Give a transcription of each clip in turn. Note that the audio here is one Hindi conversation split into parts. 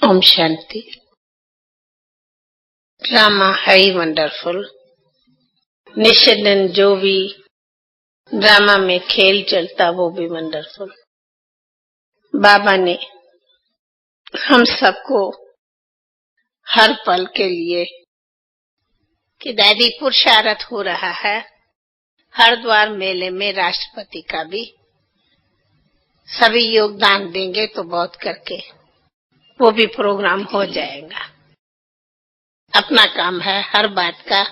ओम शांति। ड्रामा है ही वंडरफुल। निश्चित दिन जो भी ड्रामा में खेल चलता वो भी वंडरफुल। बाबा ने हम सबको हर पल के लिए कि दादी पुरुषार्थ हो रहा है, हरिद्वार मेले में राष्ट्रपति का भी सभी योगदान देंगे तो बहुत करके वो भी प्रोग्राम हो जाएगा। अपना काम है हर बात का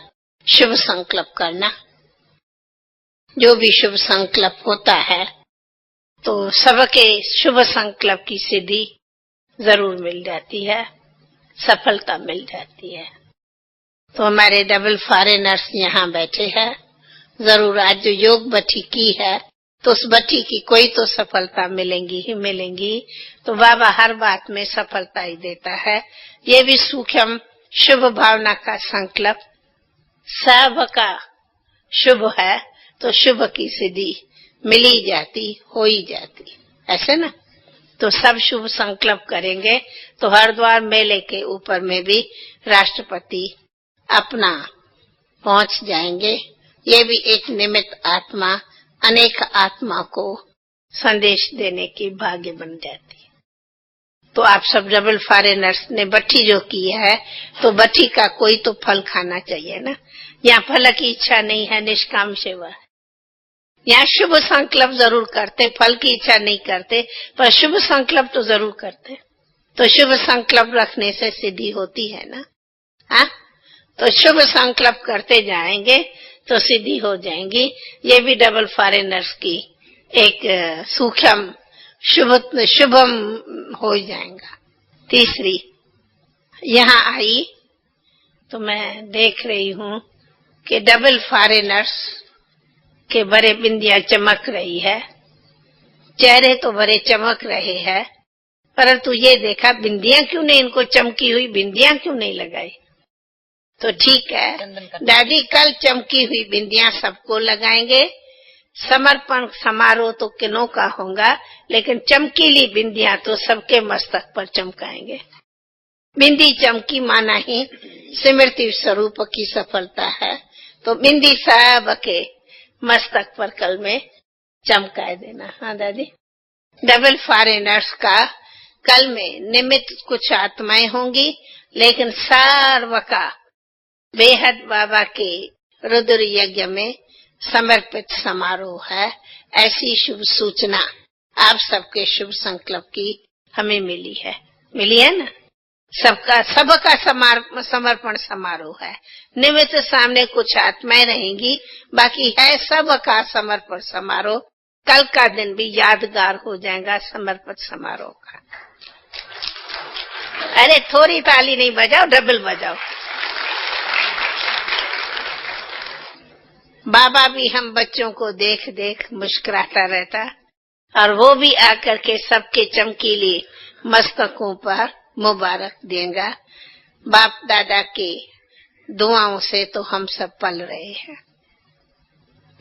शुभ संकल्प करना। जो भी शुभ संकल्प होता है तो सबके शुभ संकल्प की सिद्धि जरूर मिल जाती है, सफलता मिल जाती है। तो हमारे डबल फॉरेनर्स यहाँ बैठे हैं, जरूर आज जो योग बठी की है तो उस बठी की कोई तो सफलता मिलेंगी ही मिलेंगी। तो बाबा हर बात में सफलता ही देता है। ये भी सूक्ष्म शुभ भावना का संकल्प सबका शुभ है तो शुभ की सिद्धि मिली जाती, हो ही जाती, ऐसे ना। तो सब शुभ संकल्प करेंगे तो हरिद्वार मेले के ऊपर में भी राष्ट्रपति अपना पहुंच जाएंगे। ये भी एक निमित्त आत्मा अनेक आत्मा को संदेश देने की भाग्य बन जाती है। तो आप सब डबल फॉरेनर्स ने बट्टी जो की है तो बट्टी का कोई तो फल खाना चाहिए ना। यहाँ फल की इच्छा नहीं है, निष्काम सेवा है। यहाँ शुभ संकल्प जरूर करते, फल की इच्छा नहीं करते, पर शुभ संकल्प तो जरूर करते। तो शुभ संकल्प रखने से सिद्धि होती है ना। हाँ, तो शुभ संकल्प करते जाएंगे तो सिद्धि हो जाएंगी। ये भी डबल फॉरेनर्स की एक सूक्ष्म शुभम हो जाएगा। तीसरी यहाँ आई तो मैं देख रही हूँ कि डबल फॉरेनर्स के बड़े बिंदियां चमक रही है, चेहरे तो बड़े चमक रहे हैं, परंतु ये देखा बिंदियां क्यों नहीं, इनको चमकी हुई बिंदियां क्यों नहीं लगाई। तो ठीक है दादी, कल चमकी हुई बिंदियां सबको लगाएंगे। समर्पण समारोह तो किनों का होगा, लेकिन चमकीली बिंदियां तो सबके मस्तक पर चमकाएंगे। बिंदी चमकी माना ही स्मृति स्वरूप की सफलता है। तो बिंदी सबके मस्तक पर कल में चमकाए देना। हाँ दादी, डबल फॉरेनर्स का कल में निमित्त कुछ आत्माएं होंगी, लेकिन सर्व का बेहद बाबा के रुद्र यज्ञ में समर्पित समारोह है। ऐसी शुभ सूचना आप सबके शुभ संकल्प की हमें मिली है ना। सबका समर्पण समारोह है। निमित्त सामने कुछ आत्माएं रहेंगी, बाकी है सबका समर्पण समारोह। कल का दिन भी यादगार हो जाएगा समर्पित समारोह का। अरे थोड़ी ताली नहीं बजाओ, डबल बजाओ। बाबा भी हम बच्चों को देख देख मुस्कुराता रहता, और वो भी आकर के सबके चमकीली मस्तकों पर मुबारक देगा। बाप दादा के दुआओं से तो हम सब पल रहे हैं।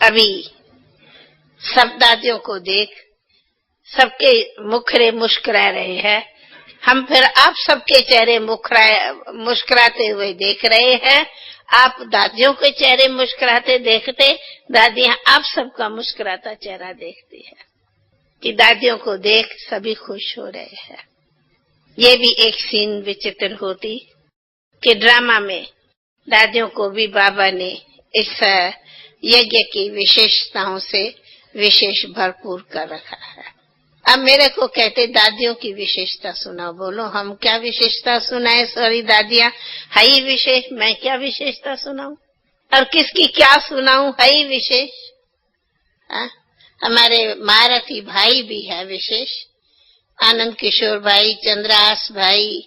अभी सब दादियों को देख सबके मुखरे मुस्कुरा रहे हैं, हम फिर आप सबके चेहरे मुस्कुराते हुए देख रहे हैं। आप दादियों के चेहरे मुस्कुराते देखते, दादियां आप सबका मुस्कुराता चेहरा देखती है कि दादियों को देख सभी खुश हो रहे हैं। ये भी एक सीन विचित्र होती कि ड्रामा में दादियों को भी बाबा ने इस यज्ञ की विशेषताओं से विशेष भरपूर कर रखा है। अब मेरे को कहते दादियों की विशेषता सुनाओ। बोलो हम क्या विशेषता सुनाए। सॉरी दादियां है ही विशेष, मैं क्या विशेषता सुनाऊं और किसकी क्या सुनाऊं, है ही विशेष। हमारे महारथी भाई भी है विशेष, आनंद किशोर भाई, चंद्रास भाई,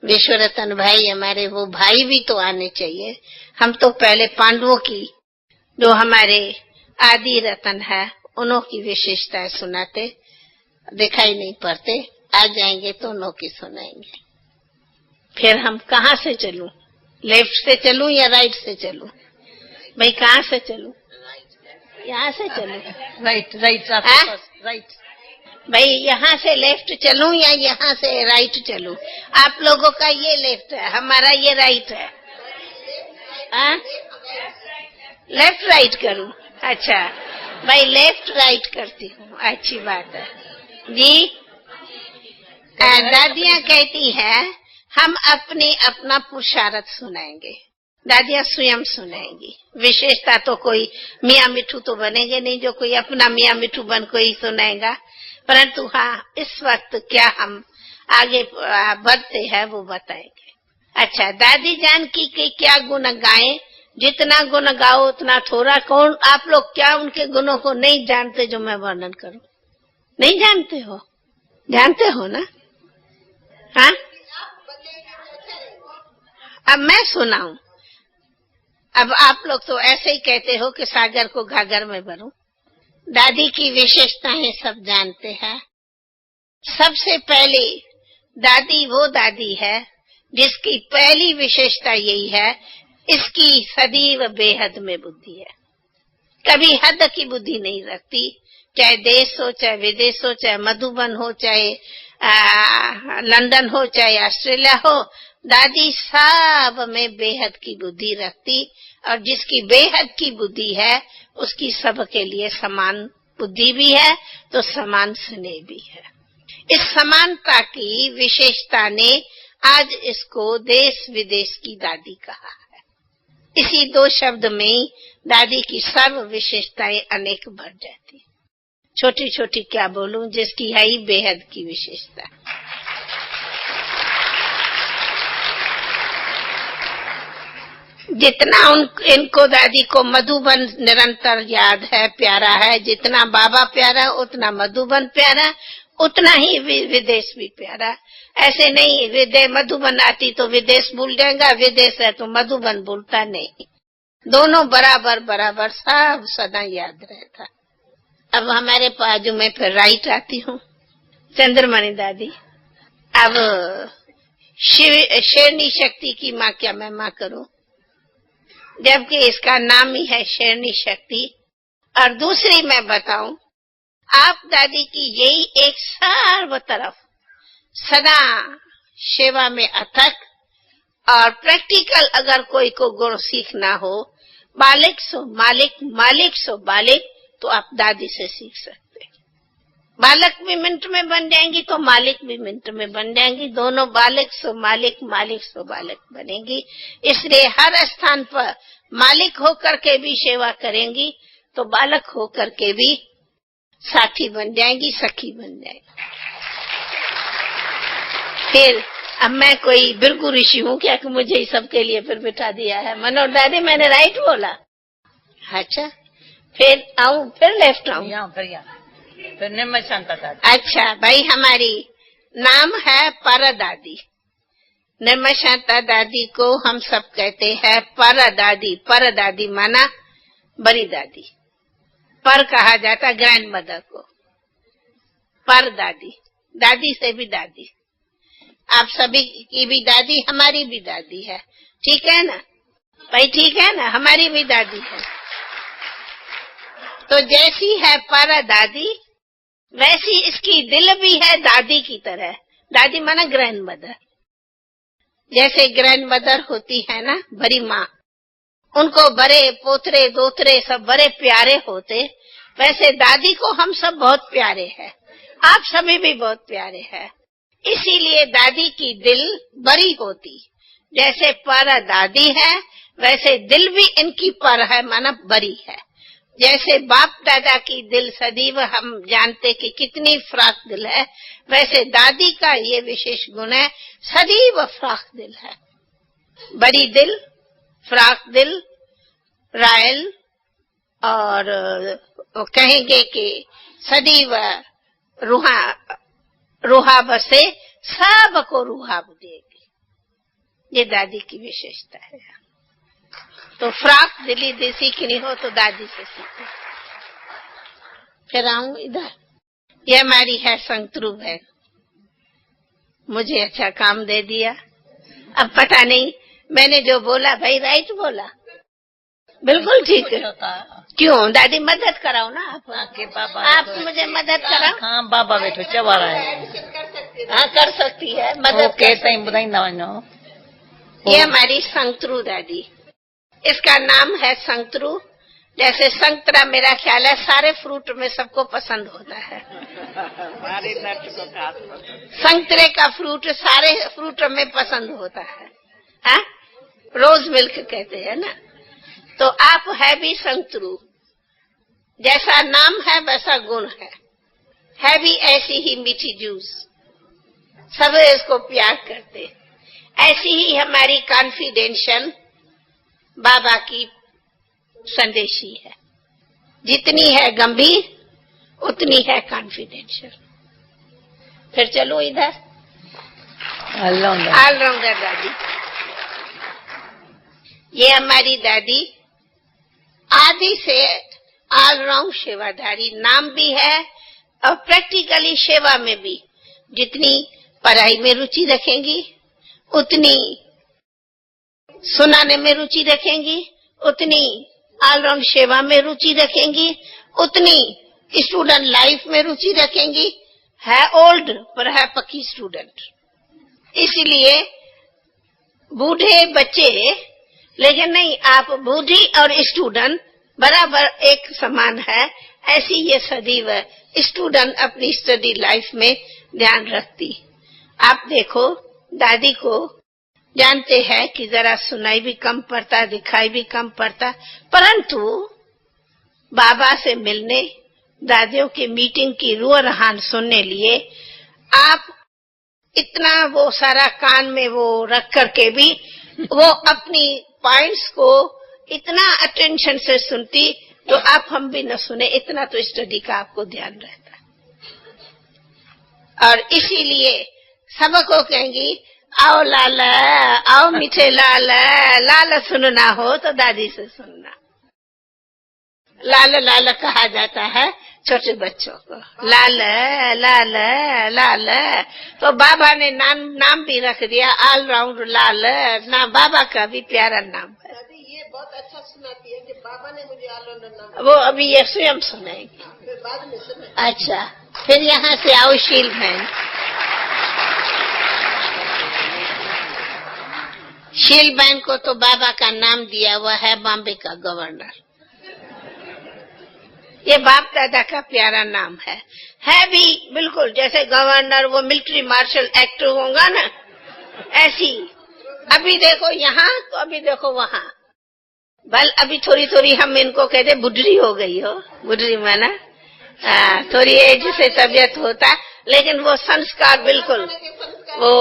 विश्वरतन भाई, हमारे वो भाई भी तो आने चाहिए। हम तो पहले पांडवों की जो हमारे आदि रतन है उन्हों की विशेषताएं सुनाते, दिखाई नहीं पड़ते। आ जाएंगे तो उन्हों की सुनाएंगे। फिर हम कहाँ से चलूं, लेफ्ट से चलूं या राइट से चलूं? भाई कहाँ से चलूं? यहाँ से चलूं? राइट राइट भाई यहाँ से लेफ्ट चलूं या यहाँ से राइट चलूं? आप लोगों का ये लेफ्ट है, हमारा ये राइट है। लेफ्ट राइट करूं? अच्छा भाई, लेफ्ट राइट करती हूँ, अच्छी बात है जी। दादियाँ कहती है हम अपना पुरुषार्थ सुनाएंगे, दादियाँ स्वयं सुनाएंगी। विशेषता तो कोई मियाँ मिठू तो बनेंगे नहीं जो कोई अपना मियाँ मिठू बन कोई सुनाएगा, परंतु हाँ इस वक्त क्या हम आगे बढ़ते हैं वो बताएंगे। अच्छा, दादी जान की क्या गुण गाएं? जितना गुण गाओ उतना थोड़ा। कौन आप लोग क्या उनके गुणों को नहीं जानते जो मैं वर्णन करूं? नहीं जानते हो? जानते हो ना? हाँ, अब मैं सुनाऊं। अब आप लोग तो ऐसे ही कहते हो कि सागर को घाघर में भरूं। दादी की विशेषताएं सब जानते हैं। सबसे पहले दादी वो दादी है जिसकी पहली विशेषता यही है, इसकी सदैव बेहद में बुद्धि है। कभी हद की बुद्धि नहीं रखती, चाहे देश हो, चाहे विदेश हो, चाहे मधुबन हो, चाहे लंदन हो, चाहे ऑस्ट्रेलिया हो, दादी सब में बेहद की बुद्धि रखती। और जिसकी बेहद की बुद्धि है उसकी सबके लिए समान बुद्धि भी है तो समान स्नेह भी है। इस समानता की विशेषता ने आज इसको देश विदेश की दादी कहा है। इसी दो शब्द में दादी की सर्व विशेषताएं अनेक बढ़ जाती। छोटी छोटी क्या बोलूं, जिसकी है ही बेहद की विशेषता। जितना इनको दादी को मधुबन निरंतर याद है, प्यारा है। जितना बाबा प्यारा उतना मधुबन प्यारा, उतना ही विदेश भी प्यारा। ऐसे नहीं मधुबन आती तो विदेश भूल जाएगा, विदेश है तो मधुबन भूलता नहीं। दोनों बराबर बराबर सब सदा याद रहता। अब हमारे बाजू में फिर राइट आती हूँ, चंद्रमणि दादी। अब शेरनी शक्ति की माँ क्या मैं माँ करूं, जबकि इसका नाम ही है शेरनी शक्ति। और दूसरी मैं बताऊं, आप दादी की यही एक सर्व तरफ सदा सेवा में अथक और प्रैक्टिकल अगर कोई को गुण सीखना हो, बालिक सो मालिक, मालिक सो बालिक, तो आप दादी से सीख सकते। बालक भी मिनट में बन जाएंगी तो मालिक भी मिनट में बन जाएंगी। दोनों बालक सो मालिक, मालिक सो बालक बनेंगी। इसलिए हर स्थान पर मालिक होकर के भी सेवा करेंगी तो बालक होकर के भी साथी बन जाएंगी, सखी बन जाएगी। फिर अब मैं कोई बिरगु ऋषि हूँ क्या कि मुझे सबके लिए फिर बिठा दिया है? मनोहर दादी मैंने राइट बोला? अच्छा, फिर आऊं, फिर लेफ्ट आऊं, फिर निर्मल शांता दादी। अच्छा भाई, हमारी नाम है पर दादी। निर्मल शांता दादी को हम सब कहते हैं पर दादी। पर दादी माना बड़ी दादी, पर कहा जाता ग्रैंड मदर को। पर दादी, दादी से भी दादी। आप सभी की भी दादी हमारी भी दादी है, ठीक है ना भाई? ठीक है ना, हमारी भी दादी है। तो जैसी है पर दादी वैसी इसकी दिल भी है दादी की तरह। दादी माना ग्रैंड मदर। जैसे ग्रैंड मदर होती है ना बड़ी माँ, उनको बड़े पोतरे दोतरे सब बड़े प्यारे होते, वैसे दादी को हम सब बहुत प्यारे हैं। आप सभी भी बहुत प्यारे हैं। इसीलिए दादी की दिल बड़ी होती। जैसे पर दादी है वैसे दिल भी इनकी पर है, माना बड़ी है। जैसे बाप दादा की दिल सदैव हम जानते कि कितनी फ्राक दिल है, वैसे दादी का ये विशेष गुण है, सदैव फ्राक दिल है। बड़ी दिल, फ्राक दिल, रायल, और कहेंगे कि सदैव रुहाब से सबको रुहाब देगी। ये दादी की विशेषता है। तो फ्राक दिली सीखनी हो तो दादी से सीखो। फिर आऊं इधर, ये हमारी है संतरू बहन। मुझे अच्छा काम दे दिया। अब पता नहीं मैंने जो बोला भाई राइट बोला? बिल्कुल ठीक है। होता है। क्यों दादी मदद कराओ ना आप। आके बाबा आप मुझे मदद कराओ। हाँ बाबा बैठो चवा रहा है। हाँ कर सकती है मदद। ओके तई बुधाई ना वनो। ये हमारी संतरू दादी, इसका नाम है संतरू। जैसे संतरा मेरा ख्याल है सारे फ्रूट में सबको पसंद होता है। हमारे नट को खास पसंद। संतरे का फ्रूट सारे फ्रूट में पसंद होता है। हाँ? रोज मिल्क कहते हैं ना। तो आप है भी संतरू, जैसा नाम है वैसा गुण है भी ऐसी ही मीठी जूस, सब इसको प्यार करते। ऐसी ही हमारी कॉन्फिडेंशियल बाबा की संदेशी है। जितनी है गंभीर उतनी है कॉन्फिडेंशियल। फिर चलो इधर ऑलराउंडर दादी। ये हमारी दादी आदि से ऑलराउंड सेवाधारी नाम भी है और प्रैक्टिकली सेवा में भी जितनी पढ़ाई में रुचि रखेंगी उतनी सुनाने में रुचि रखेंगी, उतनी ऑलराउंड सेवा में रुचि रखेंगी, उतनी स्टूडेंट लाइफ में रुचि रखेंगी। है ओल्ड पर है पक्की स्टूडेंट। इसलिए बूढ़े बच्चे, लेकिन नहीं आप बूढ़ी और स्टूडेंट बराबर एक समान है। ऐसी ये सदैव स्टूडेंट अपनी स्टडी लाइफ में ध्यान रखती। आप देखो दादी को जानते हैं कि जरा सुनाई भी कम पड़ता, दिखाई भी कम पड़ता, परंतु बाबा से मिलने, दादियों की मीटिंग की रूह रहान सुनने लिए आप इतना वो सारा कान में वो रख करके भी वो अपनी पॉइंट्स को इतना अटेंशन से सुनती, तो आप हम भी न सुने इतना तो स्टडी का आपको ध्यान रहता। और इसीलिए सबको कहेंगी आओ लाला, आओ मीठे लाला, लाला सुनना हो तो दादी से सुनना। लाला लाला कहा जाता है छोटे बच्चों को, लाला लाला लाला। तो बाबा ने नाम भी रख दिया ऑलराउंड लाला। ना बाबा का भी प्यारा नाम है। ये बहुत अच्छा सुनाती है कि बाबा ने मुझे ऑलराउंडर नाम। वो अभी ये स्वयं सुनाएगी, फिर बाद में सुने। अच्छा फिर यहाँ से आओ शील बहन। शील बहन को तो बाबा का नाम दिया हुआ है बॉम्बे का गवर्नर। ये बाप दादा का प्यारा नाम है भी बिल्कुल जैसे गवर्नर वो मिलिट्री मार्शल एक्ट होगा ना, ऐसी अभी देखो यहाँ तो अभी देखो वहाँ। बल अभी थोड़ी थोड़ी हम इनको कहते बुढ़ी हो गई हो, बुढ़ी माना थोड़ी एज से तबियत होता, लेकिन वो संस्कार बिल्कुल वो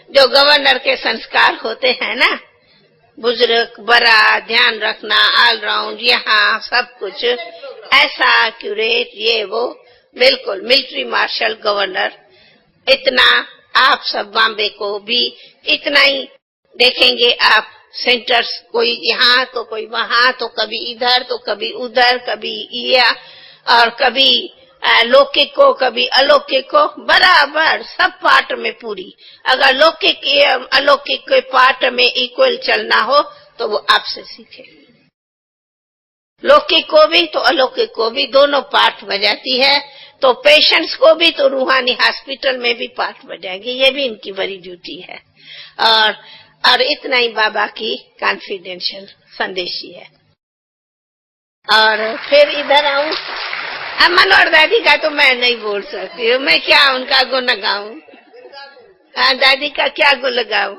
जो गवर्नर के संस्कार होते हैं ना, बुजुर्ग बड़ा ध्यान रखना ऑलराउंड, यहाँ सब कुछ ऐसा एक्यूरेट, ये वो बिल्कुल मिलिट्री मार्शल गवर्नर। इतना आप सब बॉम्बे को भी इतना ही देखेंगे आप सेंटर्स, कोई यहाँ तो कोई वहाँ, तो कभी इधर तो कभी उधर, कभी ये और कभी लौकिक को कभी अलौकिक को, बराबर सब पार्ट में पूरी। अगर लौकिक अलौकिक के पार्ट में इक्वल चलना हो तो वो आपसे सीखे। लौकिक को भी तो अलौकिक को भी दोनों पार्ट बजाती है, तो पेशेंट्स को भी तो रूहानी हॉस्पिटल में भी पार्ट बजाएंगे। ये भी इनकी बड़ी ड्यूटी है। और इतना ही बाबा की कॉन्फिडेंशियल संदेशी है। और फिर इधर आऊं, अमन और दादी का तो मैं नहीं बोल सकती हूँ, मैं क्या उनका गुण गाऊं। दादी का क्या गुण गाऊं।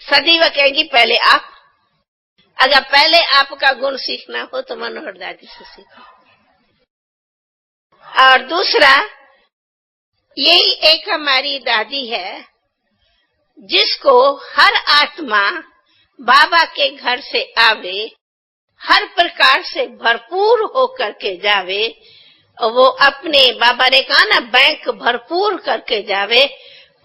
सदैव कहेंगी पहले आप, अगर पहले आपका गुण सीखना हो तो मनोहर दादी से सीखो। और दूसरा यही एक हमारी दादी है जिसको हर आत्मा बाबा के घर से आवे, हर प्रकार से भरपूर होकर के जावे। वो अपने बाबा ने कहा ना बैंक भरपूर करके जावे,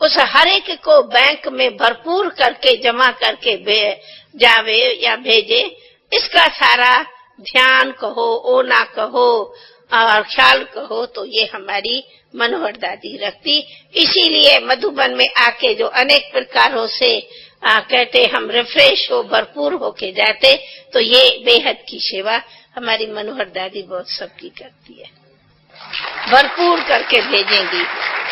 उस हर एक को बैंक में भरपूर करके जमा करके जावे या भेजे। इसका सारा ध्यान कहो, ओना कहो, और ख्याल कहो तो ये हमारी मनोहर दादी रखती। इसीलिए मधुबन में आके जो अनेक प्रकारों से कहते हम रिफ्रेश हो, भरपूर होके जाते, तो ये बेहद की सेवा हमारी मनोहर दादी बहुत सबकी करती है। भरपूर करके भेजेंगी,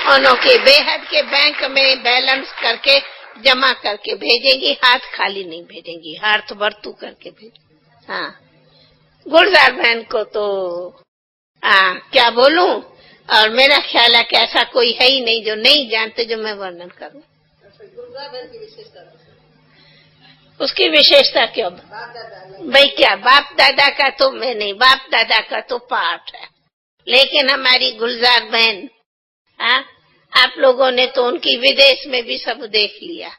उन्हों के बेहद के बैंक में बैलेंस करके जमा करके भेजेंगी, हाथ खाली नहीं भेजेंगी, हाथ भरतू करके भेजेंगी। हाँ, गुलजार बहन को तो क्या बोलूं, और मेरा ख्याल है कि ऐसा कोई है ही नहीं जो नहीं जानते जो मैं वर्णन करूं। गुलजार बहन की विशेषता, उसकी विशेषता क्यों भाई, क्या बाप दादा का तो मैं नहीं, बाप दादा का तो पाठ है, लेकिन हमारी गुलजार बहन, आप लोगों ने तो उनकी विदेश में भी सब देख लिया।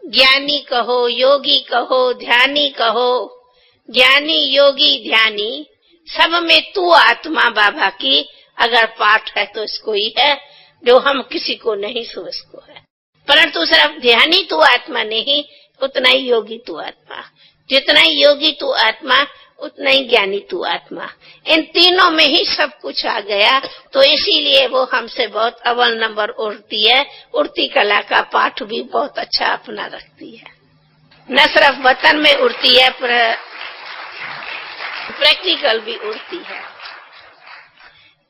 ज्ञानी कहो, योगी कहो, ध्यानी कहो, ज्ञानी योगी ध्यानी, सब में तू आत्मा बाबा की अगर पाठ है तो इसको ही है, जो हम किसी को नहीं सो इसको है। परंतु सिर्फ ध्यानी तू आत्मा नहीं, उतना ही योगी तू आत्मा, जितना ही योगी तू आत्मा उतना ही ज्ञानी तू आत्मा, इन तीनों में ही सब कुछ आ गया। तो इसीलिए वो हमसे बहुत अव्वल नंबर उड़ती है। उड़ती कला का पाठ भी बहुत अच्छा अपना रखती है, न सिर्फ वतन में उड़ती है, प्रैक्टिकल भी उड़ती है।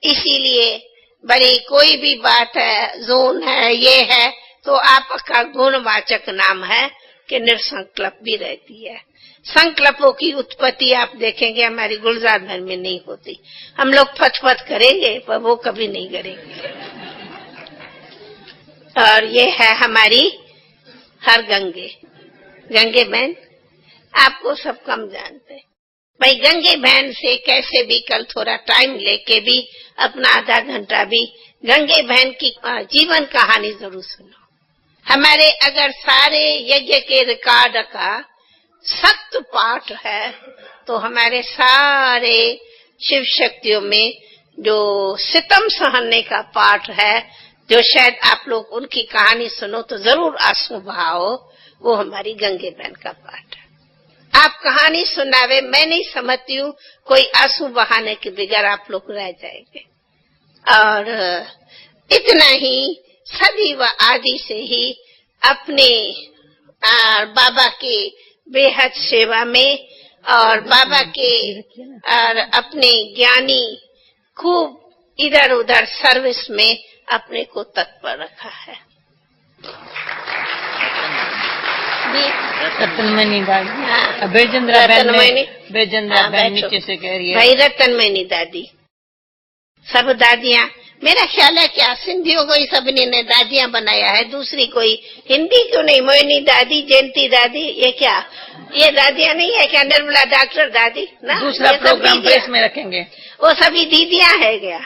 इसीलिए बड़ी कोई भी बात है, जोन है, ये है, तो आपका गुणवाचक नाम है कि निरसंकल्प भी रहती है। संकल्पों की उत्पत्ति आप देखेंगे हमारी गुलजार बहन में नहीं होती। हम लोग फत करेंगे पर वो कभी नहीं करेंगे। और ये है हमारी हर गंगे बहन, आपको सब कम जानते भाई। गंगे बहन से कैसे भी कल थोड़ा टाइम लेके भी अपना आधा घंटा भी गंगे बहन की जीवन कहानी जरूर सुनो। हमारे अगर सारे यज्ञ के रिकॉर्ड का सख्त पाठ है तो हमारे सारे शिव शक्तियों में जो सितम सहने का पाठ है, जो शायद आप लोग उनकी कहानी सुनो तो जरूर आंसू बहाओ, वो हमारी गंगे बहन का पाठ है। आप कहानी सुनावे, मैं नहीं समझती हूँ कोई आंसू बहाने के बगैर आप लोग रह जाएंगे। और इतना ही सदी व आदि से ही अपने बाबा के बेहद सेवा में और बाबा के और अपने ज्ञानी खूब इधर उधर सर्विस में अपने को तत्पर रखा है। रतनमणि दादी, हाँ, बेजेंद्रा बहन नीचे से कह रही है भाई रतनमणि दादी। सब दादियाँ, मेरा ख्याल है क्या सिंधियों को ही सबने ने दादियाँ बनाया है, दूसरी कोई हिंदी क्यों नहीं? मोहिनी दादी, जयंती दादी, ये क्या ये दादियाँ नहीं है क्या? निर्मला डॉक्टर दादी ना, दूसरा प्रोग्राम प्रेस में रखेंगे, वो सभी दीदियाँ है गया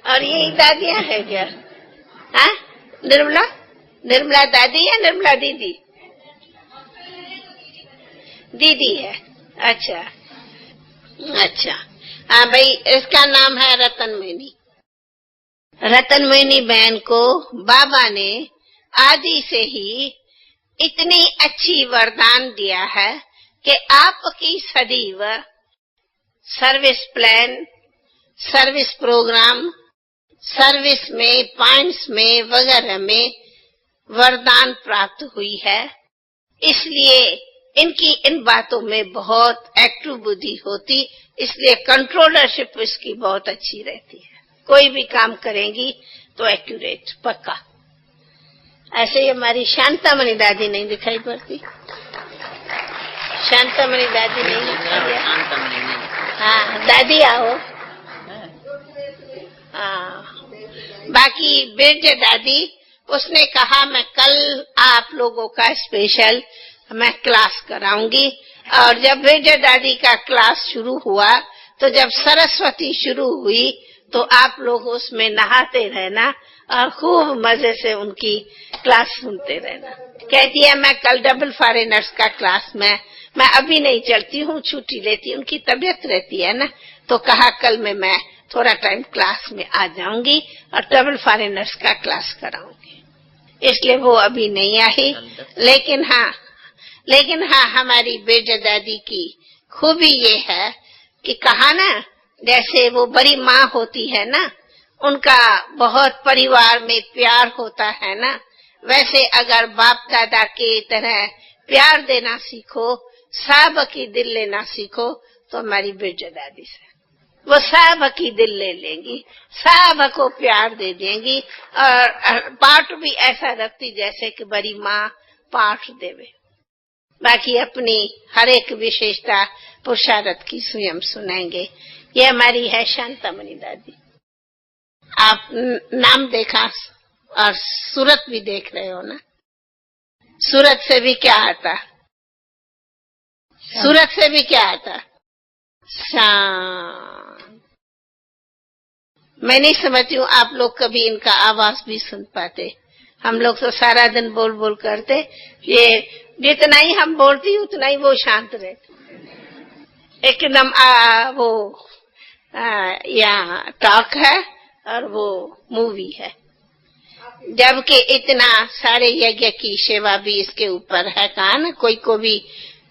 और यही दादियाँ है गया। हाँ, निर्मला दादी या निर्मला दीदी? दीदी है। अच्छा, हाँ भाई, इसका नाम है रतनमणि। रतनमणि बहन को बाबा ने आदि से ही इतनी अच्छी वरदान दिया है कि आपकी सदैव service plan, service program, service में पॉइंट्स में वगैरह में वरदान प्राप्त हुई है। इसलिए इनकी इन बातों में बहुत एक्टिव बुद्धि होती, इसलिए कंट्रोलरशिप इसकी बहुत अच्छी रहती है। कोई भी काम करेंगी तो एक्यूरेट, पक्का। ऐसे ही हमारी शांतामणि दादी नहीं दिखाई पड़ती। शांतामणि दादी नहीं दिखाई। हाँ, दादी आओ। हाँ, बाकी बिरज दादी, उसने कहा मैं कल आप लोगों का स्पेशल मैं क्लास कराऊंगी। और जब बिरज दादी का क्लास शुरू हुआ तो जब सरस्वती शुरू हुई तो आप लोग उसमें नहाते रहना और खूब मजे से उनकी क्लास सुनते रहना। कहती है मैं कल डबल फॉरेनर्स का क्लास में मैं अभी नहीं चलती हूँ, छुट्टी लेती, उनकी तबीयत रहती है ना, तो कहा कल में मैं थोड़ा टाइम क्लास में आ जाऊंगी और डबल फॉरेनर्स का क्लास कराऊंगी, इसलिए वो अभी नहीं आई। लेकिन हाँ हमारी बेजा दादी की खूबी ये है कि कहा ना जैसे वो बड़ी माँ होती है ना, उनका बहुत परिवार में प्यार होता है ना, वैसे अगर बाप दादा के तरह प्यार देना सीखो, सब की दिल लेना सीखो, तो हमारी बिरजा दादी से वो सब की दिल ले लेंगी, सब को प्यार दे देंगी, और पाठ भी ऐसा रखती जैसे कि बड़ी माँ पाठ देवे। बाकी अपनी हर एक विशेषता पुरुषार्थ की स्वयं सुनाएंगे। ये हमारी है शांतामणि दादी। आप नाम देखा और सूरत भी देख रहे हो ना, सूरत से भी क्या आता, सूरत से भी क्या आता, शांत। मैं नहीं समझती हूँ आप लोग कभी इनका आवाज भी सुन पाते। हम लोग तो सारा दिन बोल बोल करते, ये जितना ही हम बोलती उतना ही वो शांत रहते। एकदम वो यहाँ टॉक है और वो मूवी है, जबकि इतना सारे यज्ञ की सेवा भी इसके ऊपर है। कहा ना, कोई को भी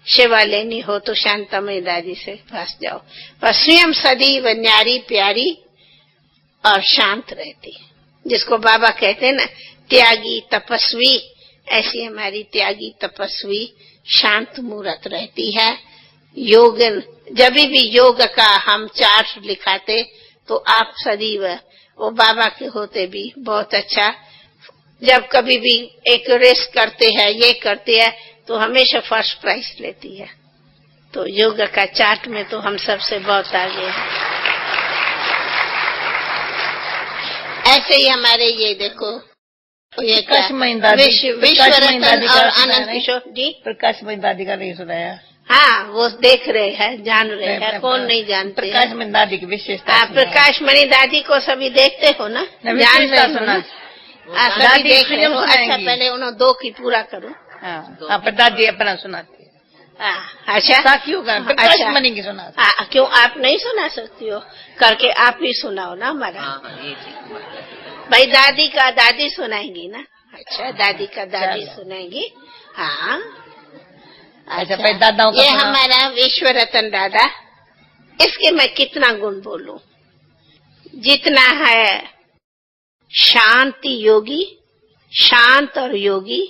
सेवा लेनी हो तो शांतामणि दादी से पास जाओ, पर स्वयं सदैव न्यारी प्यारी और शांत रहती, जिसको बाबा कहते हैं ना त्यागी तपस्वी, ऐसी हमारी त्यागी तपस्वी शांत मूर्त रहती है। योग जब भी योग का हम चार्ट लिखाते तो आप सदैव वो बाबा के होते भी बहुत अच्छा, जब कभी भी एक रेस करते हैं, ये करते हैं, तो हमेशा फर्स्ट प्राइज लेती है। तो योग का चार्ट में तो हम सबसे बहुत आगे हैं। ऐसे ही हमारे ये देखो, ये विश्व रतन और आनंद किशोर जी, प्रकाशमणि दादी का नहीं सुनाया। हाँ, वो देख रहे हैं, जान रहे हैं, कौन नहीं जानते। प्रकाशमणि दादी की विशेषता। प्रकाशमणि दादी को सभी देखते हो ना, जान रहे हो ना, सभी देख रहे हो। अच्छा, पहले उन्होंने 2 की पूरा करूँ। हाँ, पर दादी अपना सुनाती है। अच्छा, क्यों प्रकाशमणि की सुना? क्यों आप नहीं सुना सकती हो? करके आप ही सुनाओ ना हमारा। भाई दादी का दादी सुनाएंगी ना। अच्छा, दादी का दादी सुनाएंगी। हाँ, अच्छा, भाई दादाओं का ये हमारा विश्व रतन दादा, इसके मैं कितना गुण बोलूं, जितना है शांति योगी, शांत और योगी,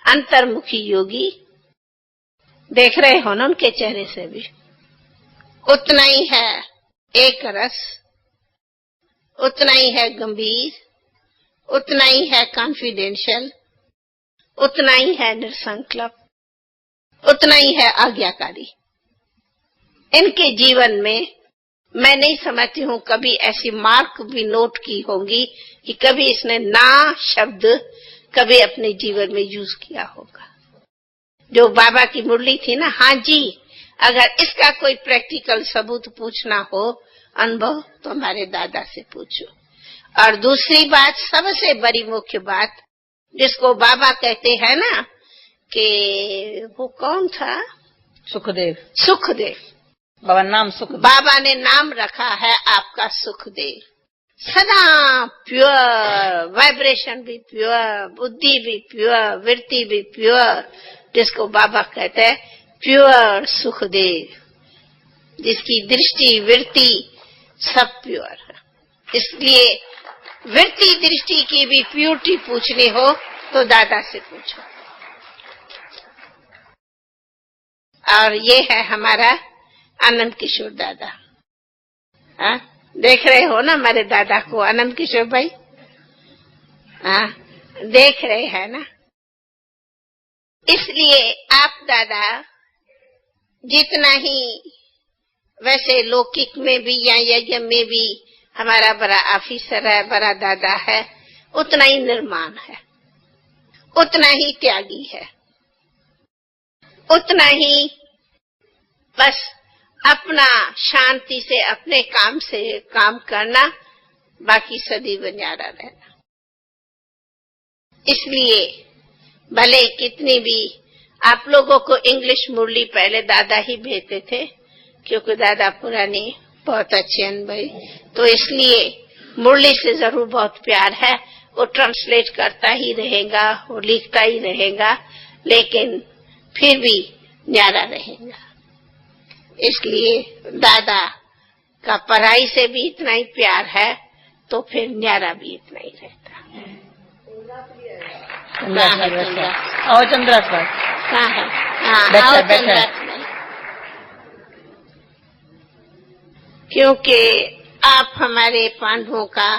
अंतर्मुखी योगी, देख रहे हो ना उनके चेहरे से भी, उतना ही है एक रस, उतना ही है गंभीर, उतना ही है कॉन्फिडेंशियल, उतना ही है निसंकल्प, उतना ही है आज्ञाकारी। इनके जीवन में मैं नहीं समझती हूँ कभी ऐसी मार्क भी नोट की होंगी कि कभी इसने ना शब्द कभी अपने जीवन में यूज किया होगा। जो बाबा की मुरली थी ना, हाँ जी, अगर इसका कोई प्रैक्टिकल सबूत पूछना हो, अनुभव, तो हमारे दादा से पूछो। और दूसरी बात, सबसे बड़ी मुख्य बात, जिसको बाबा कहते हैं ना कि वो कौन था, सुखदेव। सुखदेव बाबा नाम सुखदेव, बाबा ने नाम रखा है आपका सुखदेव। सदा प्योर, वाइब्रेशन भी प्योर, बुद्धि भी प्योर, वृत्ति भी प्योर, जिसको बाबा कहते हैं प्योर सुखदेव, जिसकी दृष्टि वृत्ति सब प्योर है। इसलिए वृत्ति दृष्टि की भी प्योरिटी पूछनी हो तो दादा से पूछो। और ये है हमारा आनंद किशोर दादा। हाँ, देख रहे हो ना हमारे दादा को, आनंद किशोर भाई। हाँ, देख रहे हैं ना। इसलिए आप दादा जितना ही वैसे लौकिक में भी या यज्ञ में भी हमारा बड़ा ऑफिसर है, बड़ा दादा है, उतना ही निर्माण है, उतना ही त्यागी है, उतना ही बस अपना शांति से अपने काम से काम करना, बाकी सदैव न्यारा रहना। इसलिए भले कितनी भी आप लोगों को इंग्लिश मुरली पहले दादा ही भेजते थे, क्योंकि दादा पुरानी बहुत अच्छे अनुभवी, तो इसलिए मुरली से जरूर बहुत प्यार है। वो ट्रांसलेट करता ही रहेगा, वो लिखता ही रहेगा, लेकिन फिर भी न्यारा रहेगा। इसलिए दादा का पढ़ाई से भी इतना ही प्यार है तो फिर न्यारा भी इतना ही रहता। और चंद्रास भाई कहाँ है? हाँ, बैठा, आओ बैठा। चंद्रास भाई। क्योंकि आप हमारे पांडवों का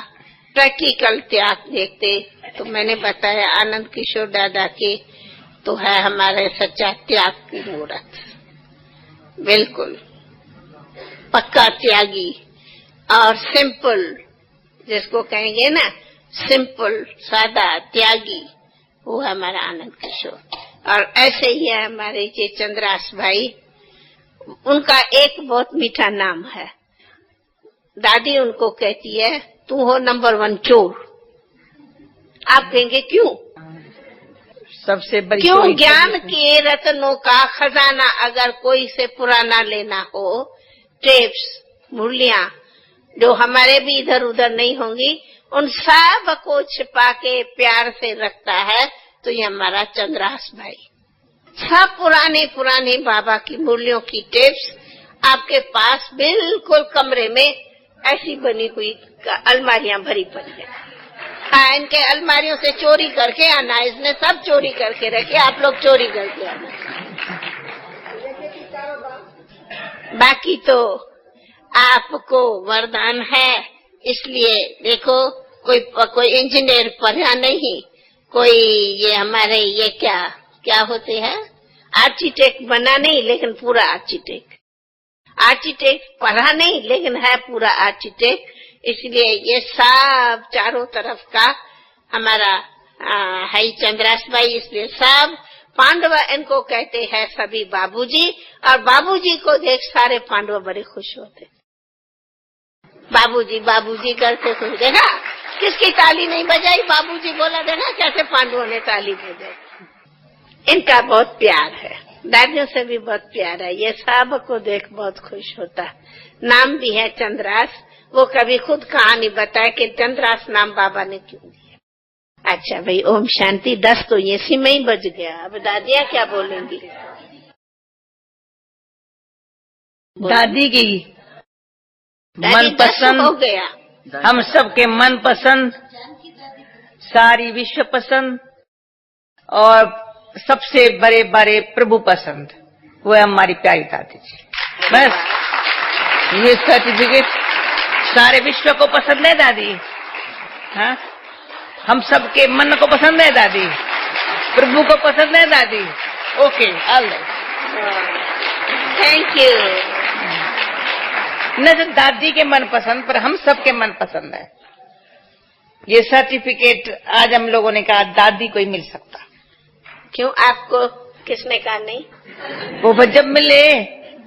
प्रैक्टिकल त्याग देखते, तो मैंने बताया आनंद किशोर दादा के तो है हमारे सच्चा त्याग की मूर्त, बिल्कुल पक्का त्यागी और सिंपल, जिसको कहेंगे ना सिंपल सादा त्यागी, वो है हमारा आनंद किशोर। और ऐसे ही है हमारे ये चंद्रास भाई, उनका एक बहुत मीठा नाम है। दादी उनको कहती है तू हो नंबर 1 चोर। आप कहेंगे क्यों? सबसे बड़ी क्यों? चोरी ज्ञान के रत्नों का खजाना अगर कोई से पुराना लेना हो, टेप्स मुरलियां जो हमारे भी इधर उधर नहीं होंगी, उन सब को छिपा के प्यार से रखता है, तो ये हमारा चंद्रास भाई। सब पुराने पुराने बाबा की मुरलियों की टेप्स आपके पास बिल्कुल कमरे में ऐसी बनी हुई अलमारियां भरी पड़ी है। हाँ, इनके अलमारियों से चोरी करके आना, इसने सब चोरी करके रखे, आप लोग चोरी करके आना। बाकी तो आपको वरदान है, इसलिए देखो कोई इंजीनियर पढ़ा नहीं, कोई ये हमारे ये क्या होते हैं आर्किटेक्ट बना नहीं, लेकिन पूरा आर्किटेक्ट पढ़ा नहीं, लेकिन है पूरा आर्किटेक्ट। इसलिए ये सब चारों तरफ का हमारा है चंद्रास भाई। इसलिए सब पांडव इनको कहते हैं सभी बाबूजी, और बाबूजी को देख सारे पांडव बड़े खुश होते। बाबूजी बाबूजी करते खुश, देखा किसकी ताली नहीं बजाई, बाबूजी बोला, देखा कैसे पांडवों ने ताली बजाई। इनका बहुत प्यार है, दादियों से भी बहुत प्यार है, ये सब को देख बहुत खुश होता। नाम भी है चंद्रास, वो कभी खुद कहानी बताए कि चंद्रास नाम बाबा ने क्यों दिया। अच्छा भाई, ओम शांति। 10 तो इसी में ही बज गया, अब दादियाँ क्या बोलेंगी? दादी की दादी 10 मनपसंद हो गया। हम सबके मन पसंद, सारी विश्व पसंद और सबसे बड़े बड़े प्रभु पसंद, वो है हमारी प्यारी दादी जी। बस ये सर्टिफिकेट सारे विश्व को पसंद है दादी। हाँ, हम सबके मन को पसंद है दादी, प्रभु को पसंद है दादी। Okay, all thank you. न तो दादी के मन पसंद, पर हम सबके मन पसंद है। ये सर्टिफिकेट आज हम लोगों ने कहा दादी को ही मिल सकता। क्यों, आपको किसने कहा नहीं? वो जब मिले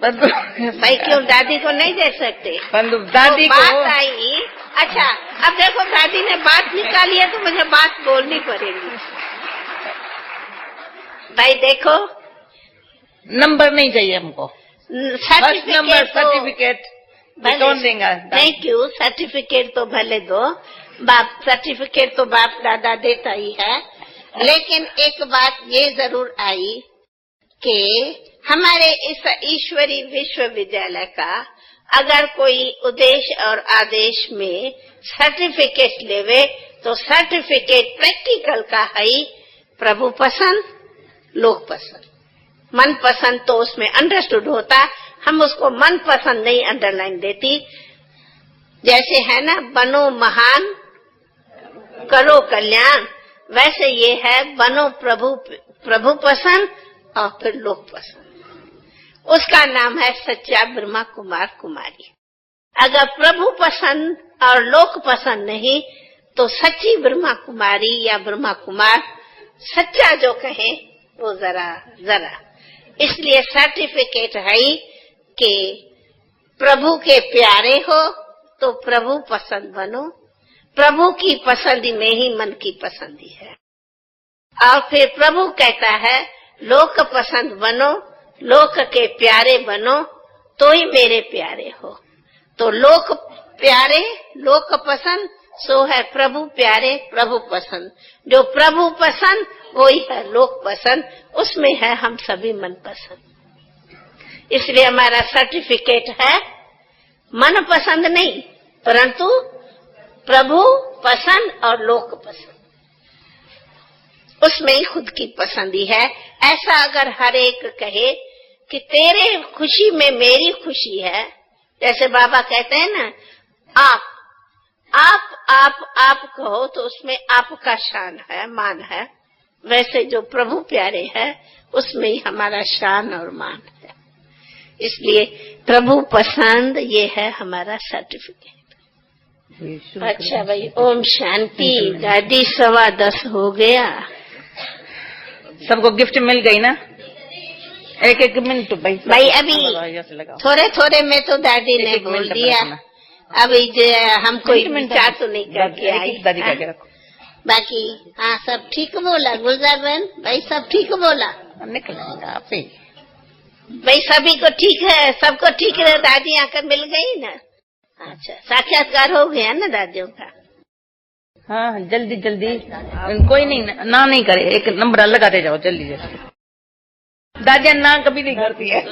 भाई, क्यों दादी को नहीं दे सकते? दादी तो को बात आई। अच्छा, अब देखो दादी ने बात निकाली है तो मुझे बात बोलनी पड़ेगी। भाई देखो, नंबर नहीं चाहिए हमको, फर्स्ट नंबर सर्टिफिकेट कौन देगा? Thank you. सर्टिफिकेट तो भले दो, सर्टिफिकेट तो बाप दादा देता ही है, लेकिन एक बात ये जरूर आई कि हमारे इस ईश्वरी विश्वविद्यालय का अगर कोई उद्देश्य और आदेश में सर्टिफिकेट लेवे, तो सर्टिफिकेट प्रैक्टिकल का है ही प्रभु पसंद, लोक पसंद। मन पसंद तो उसमें अंडरस्टूड होता, हम उसको मन पसंद नहीं अंडरलाइन देती। जैसे है ना, बनो महान करो कल्याण, वैसे ये है बनो प्रभु पसंद और फिर लोक पसंद। उसका नाम है सच्चा ब्रह्मा कुमार कुमारी। अगर प्रभु पसंद और लोक पसंद नहीं, तो सच्ची ब्रह्मा कुमारी या ब्रह्मा कुमार सच्चा जो कहे वो जरा। इसलिए सर्टिफिकेट है कि प्रभु के प्यारे हो तो प्रभु पसंद बनो, प्रभु की पसंदी में ही मन की पसंदी है। और फिर प्रभु कहता है लोक पसंद बनो, लोक के प्यारे बनो, तो ही मेरे प्यारे हो। तो लोक प्यारे, लोक पसंद, सो है प्रभु प्यारे, प्रभु पसंद। जो प्रभु पसंद वही है लोक पसंद, उसमें है हम सभी मन पसंद। इसलिए हमारा सर्टिफिकेट है मन पसंद नहीं, परंतु प्रभु पसंद और लोक पसंद, उसमें ही खुद की पसंदी है। ऐसा अगर हर एक कहे कि तेरे खुशी में मेरी खुशी है, जैसे बाबा कहते हैं ना, आप कहो तो उसमें आपका शान है, मान है। वैसे जो प्रभु प्यारे है उसमें ही हमारा शान और मान है। इसलिए प्रभु पसंद ये है हमारा सर्टिफिकेट। अच्छा भाई, ओम शांति। दादी 10:15 हो गया। सबको गिफ्ट मिल गई ना? एक मिनट भाई अभी थोड़े में तो दादी ने बोल दिया। अभी हम कोई विचार तो नहीं करके आई। दादी का रखो बाकी हाँ सब ठीक बोला गुलजार बहन भाई, सब ठीक बोला। निकलेगा आप ही भाई, सभी को ठीक है, सबको ठीक है। दादी आकर मिल गई ना। अच्छा, साक्षात्कार हो गया ना दादियों का? हाँ जल्दी जल्दी, कोई नहीं ना नहीं करे, एक नंबर लगाते जाओ जल्दी जल्दी। दादिया ना कभी नहीं करती है।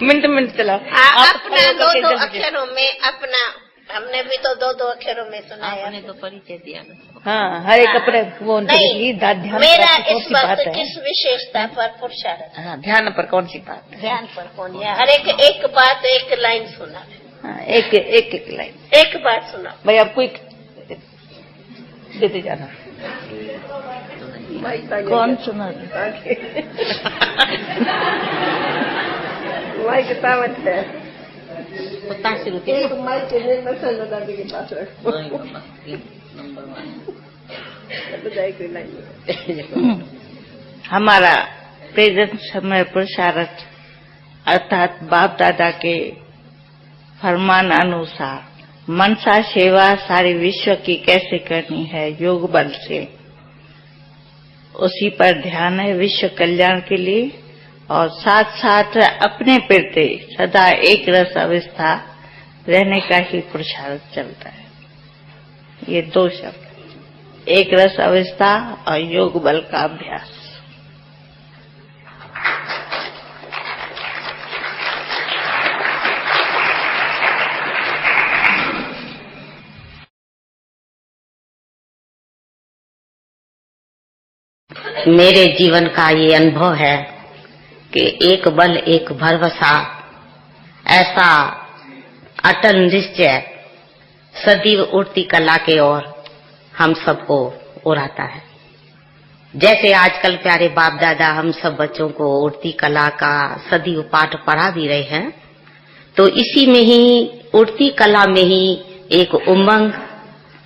मिनट चला अपना दो अक्षरों में, अपना हमने भी तो दो अक्षरों में सुनाया। आपने तो परिचय दिया। हाँ, हर एक अपने वो नहीं। मेरा इस वक्त किस विशेषता पर पुरुषार्थ? हाँ, ध्यान पर कौन सी बात? ध्यान पर कौन है? हर एक बात, एक लाइन सुना। हाँ, एक लाइन, एक बात सुना भाई। आपको एक देते जाना। कौन सुना? माइक तावत है। एक माइक के निर्मल दादी के पास रखो। हमारा प्रेजेंट समय पुरुषार्थ अर्थात बाप दादा के फरमान अनुसार मनसा सेवा सारे विश्व की कैसे करनी है योग बल से, उसी पर ध्यान है विश्व कल्याण के लिए। और साथ साथ अपने प्रति सदा एक रस अवस्था रहने का ही पुरुषार्थ चलता है। ये दो शब्द, एक रस अवस्था और योग बल का अभ्यास। मेरे जीवन का ये अनुभव है कि एक बल एक भरवसा, ऐसा अटल निश्चय सदैव उड़ती कला के ओर हम सबको उड़ाता है। जैसे आजकल प्यारे बाप दादा हम सब बच्चों को उड़ती कला का सदैव पाठ पढ़ा भी रहे हैं, तो इसी में ही उड़ती कला में ही एक उमंग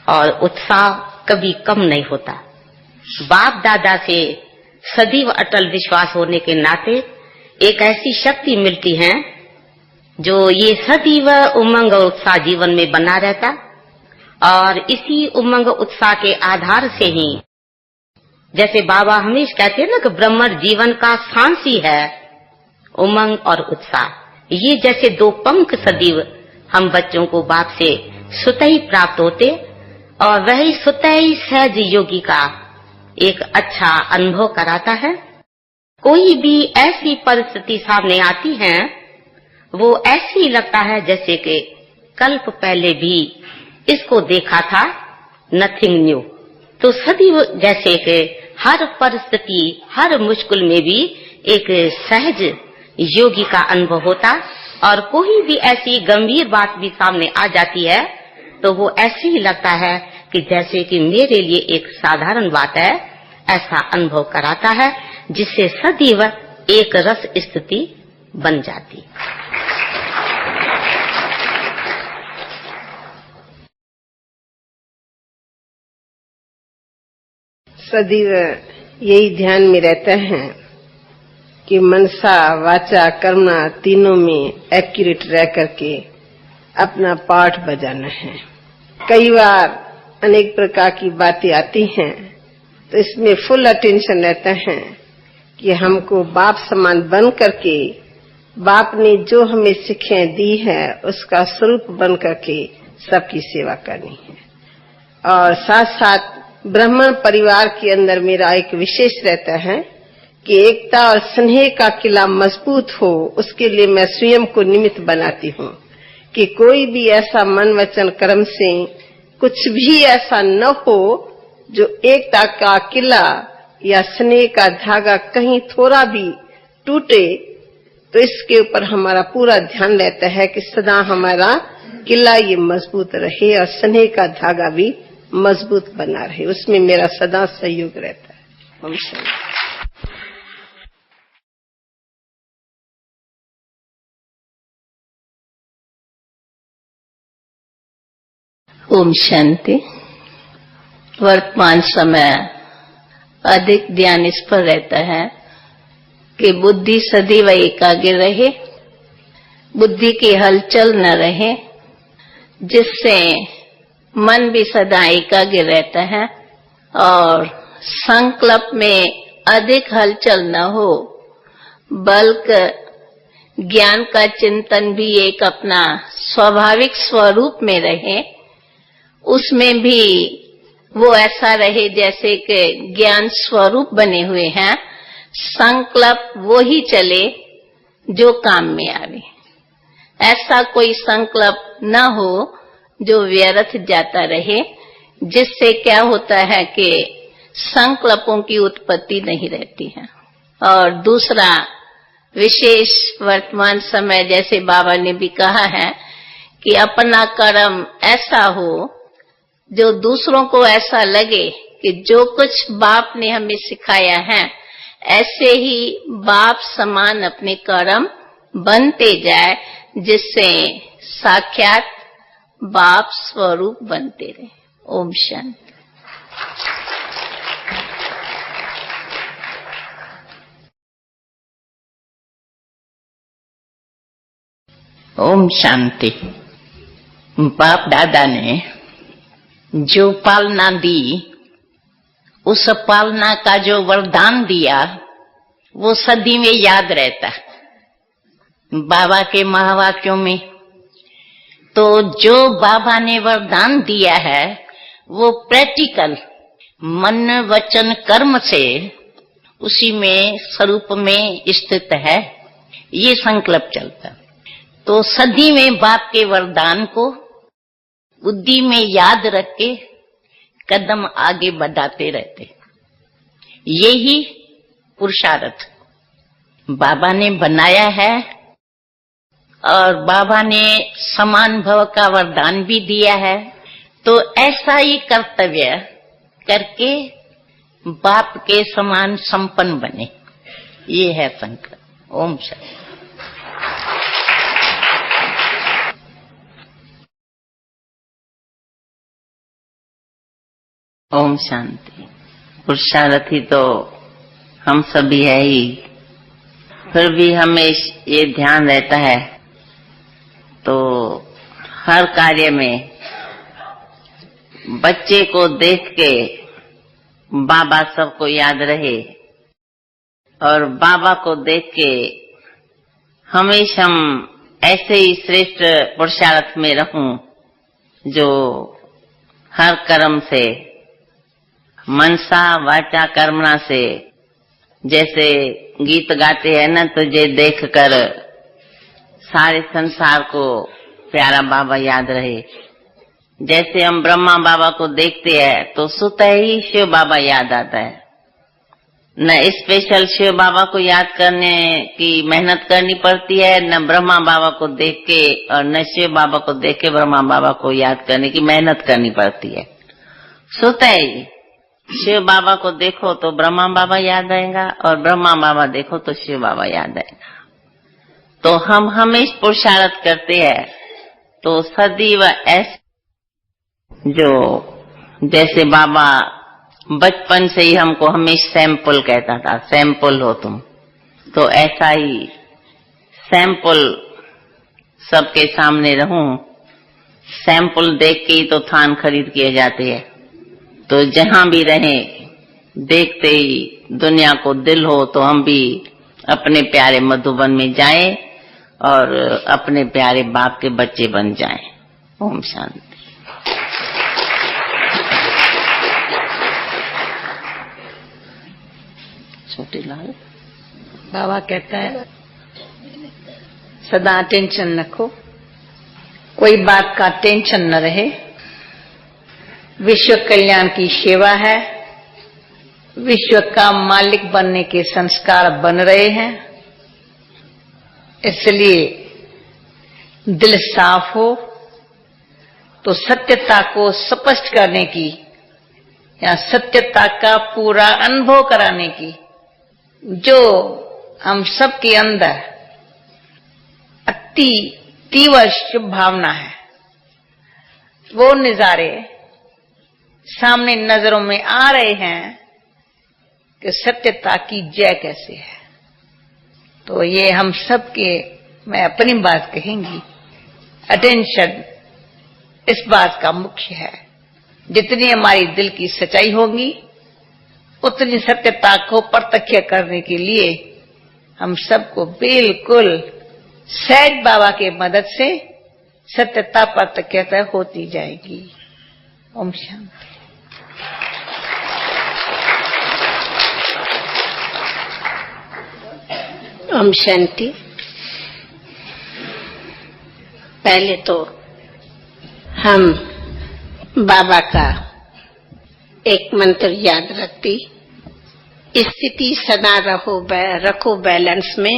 और उत्साह कभी कम नहीं होता। बाप दादा से सदैव अटल विश्वास होने के नाते एक ऐसी शक्ति मिलती है जो ये सदैव उमंग और उत्साह जीवन में बना रहता, और इसी उमंग उत्साह के आधार से ही, जैसे बाबा हमेशा कहते हैं ना कि ब्रह्म जीवन का सांस ही है उमंग और उत्साह। ये जैसे दो पंख सदैव हम बच्चों को बाप से स्वतः ही प्राप्त होते, और वही स्वतः ही सहज योगी का एक अच्छा अनुभव कराता है। कोई भी ऐसी परिस्थिति सामने आती है, वो ऐसी लगता है जैसे कि कल्प पहले भी इसको देखा था, नथिंग न्यू। तो सदैव जैसे कि हर परिस्थिति, हर मुश्किल में भी एक सहज योगी का अनुभव होता, और कोई भी ऐसी गंभीर बात भी सामने आ जाती है तो वो ऐसे ही लगता है कि जैसे कि मेरे लिए एक साधारण बात है, ऐसा अनुभव कराता है, जिससे सदैव एक रस स्थिति बन जाती। सदैव यही ध्यान में रहते हैं कि मनसा वाचा कर्मणा तीनों में एक्यूरेट रह करके अपना पाठ बजाना है। कई बार अनेक प्रकार की बातें आती हैं, तो इसमें फुल अटेंशन रहता है कि हमको बाप समान बन करके बाप ने जो हमें शिक्षाएं दी है उसका स्वरूप बन करके सबकी सेवा करनी है। और साथ साथ ब्राह्मण परिवार के अंदर मेरा एक विशेष रहता है कि एकता और स्नेह का किला मजबूत हो, उसके लिए मैं स्वयं को निमित्त बनाती हूँ कि कोई भी ऐसा मन वचन कर्म से कुछ भी ऐसा न हो जो एकता का किला या स्नेह का धागा कहीं थोड़ा भी टूटे। तो इसके ऊपर हमारा पूरा ध्यान रहता है कि सदा हमारा किला ये मजबूत रहे और स्नेह का धागा भी मजबूत बना रहे, उसमें मेरा सदा सहयोग रहता है। ओम शांति। ओम शांति। वर्तमान समय अधिक ध्यान इस पर रहता है कि बुद्धि सदैव एकाग्र रहे, बुद्धि की हलचल न रहे, जिससे मन भी सदा एकाग्र रहता है और संकल्प में अधिक हलचल न हो, बल्कि ज्ञान का चिंतन भी एक अपना स्वाभाविक स्वरूप में रहे, उसमें भी वो ऐसा रहे जैसे कि ज्ञान स्वरूप बने हुए हैं। संकल्प वो ही चले जो काम में आवे, ऐसा कोई संकल्प न हो जो व्यर्थ जाता रहे, जिससे क्या होता है कि संकल्पों की उत्पत्ति नहीं रहती है। और दूसरा विशेष वर्तमान समय जैसे बाबा ने भी कहा है कि अपना कर्म ऐसा हो जो दूसरों को ऐसा लगे कि जो कुछ बाप ने हमें सिखाया है ऐसे ही बाप समान अपने कर्म बनते जाए, जिससे साक्षात बाप स्वरूप बनते रहे। ओम शांति। ओम शांति। बाप दादा ने जो पालना दी, उस पालना का जो वरदान दिया वो सदी में याद रहता है बाबा के महावाक्यों में। तो जो बाबा ने वरदान दिया है वो प्रैक्टिकल मन वचन कर्म से उसी में स्वरूप में स्थित है, ये संकल्प चलता। तो सदी में बाप के वरदान को बुद्धि में याद रख के कदम आगे बढ़ाते रहते। यही पुरुषार्थ बाबा ने बनाया है और बाबा ने समान भव का वरदान भी दिया है। तो ऐसा ही कर्तव्य करके बाप के समान संपन्न बने, ये है संकल्प। ओम शांति। ओम शांति। पुरुषार्थी तो हम सभी है ही, फिर भी हमें ये ध्यान रहता है तो हर कार्य में बच्चे को देख के बाबा सबको याद रहे और बाबा को देख के हमेशा हम ऐसे ही श्रेष्ठ पुरुषार्थ में रहूं जो हर कर्म से मनसा वाचा कर्मणा से, जैसे गीत गाते हैं न, तुझे देखकर सारे संसार को प्यारा बाबा याद रहे। जैसे हम ब्रह्मा बाबा को देखते हैं तो स्वतः ही शिव बाबा याद आता है, न स्पेशल शिव बाबा को याद करने की मेहनत करनी पड़ती है, न ब्रह्मा बाबा को देख के और न शिव बाबा को देख के ब्रह्मा बाबा को याद करने की मेहनत करनी पड़ती है। स्वतः ही शिव बाबा को देखो तो ब्रह्मा बाबा याद आएगा और ब्रह्मा बाबा देखो तो शिव बाबा याद आएगा। तो हम हमेशा पुरुषार्थ करते हैं तो सदैव ऐसे जो जैसे बाबा बचपन से ही हमको हमेशा सैंपल कहता था, सैंपल हो तुम, तो ऐसा ही सैंपल सबके सामने रहूं। सैंपल देख के ही तो थान खरीद किए जाते हैं। तो जहां भी रहें देखते ही दुनिया को दिल हो तो हम भी अपने प्यारे मधुबन में जाएं और अपने प्यारे बाप के बच्चे बन जाएं। ओम शांति। छोटे लाल। बाबा कहता है सदा टेंशन रखो, कोई बात का टेंशन न रहे। विश्व कल्याण की सेवा है, विश्व का मालिक बनने के संस्कार बन रहे हैं, इसलिए दिल साफ हो तो सत्यता को स्पष्ट करने की या सत्यता का पूरा अनुभव कराने की जो हम सबके अंदर अति तीव्र शुभ भावना है, वो नजारे सामने नजरों में आ रहे हैं कि सत्यता की जय कैसे है। तो ये हम सबके, मैं अपनी बात कहेंगी, अटेंशन इस बात का मुख्य है। जितनी हमारी दिल की सच्चाई होगी उतनी सत्यता को प्रत्यक्ष करने के लिए हम सबको बिल्कुल सहज बाबा के मदद से सत्यता प्रत्यक्षता होती जाएगी। ओम शांति। ओम शांति। पहले तो हम बाबा का एक मंत्र याद रखती, स्थिति सदा रखो बैलेंस में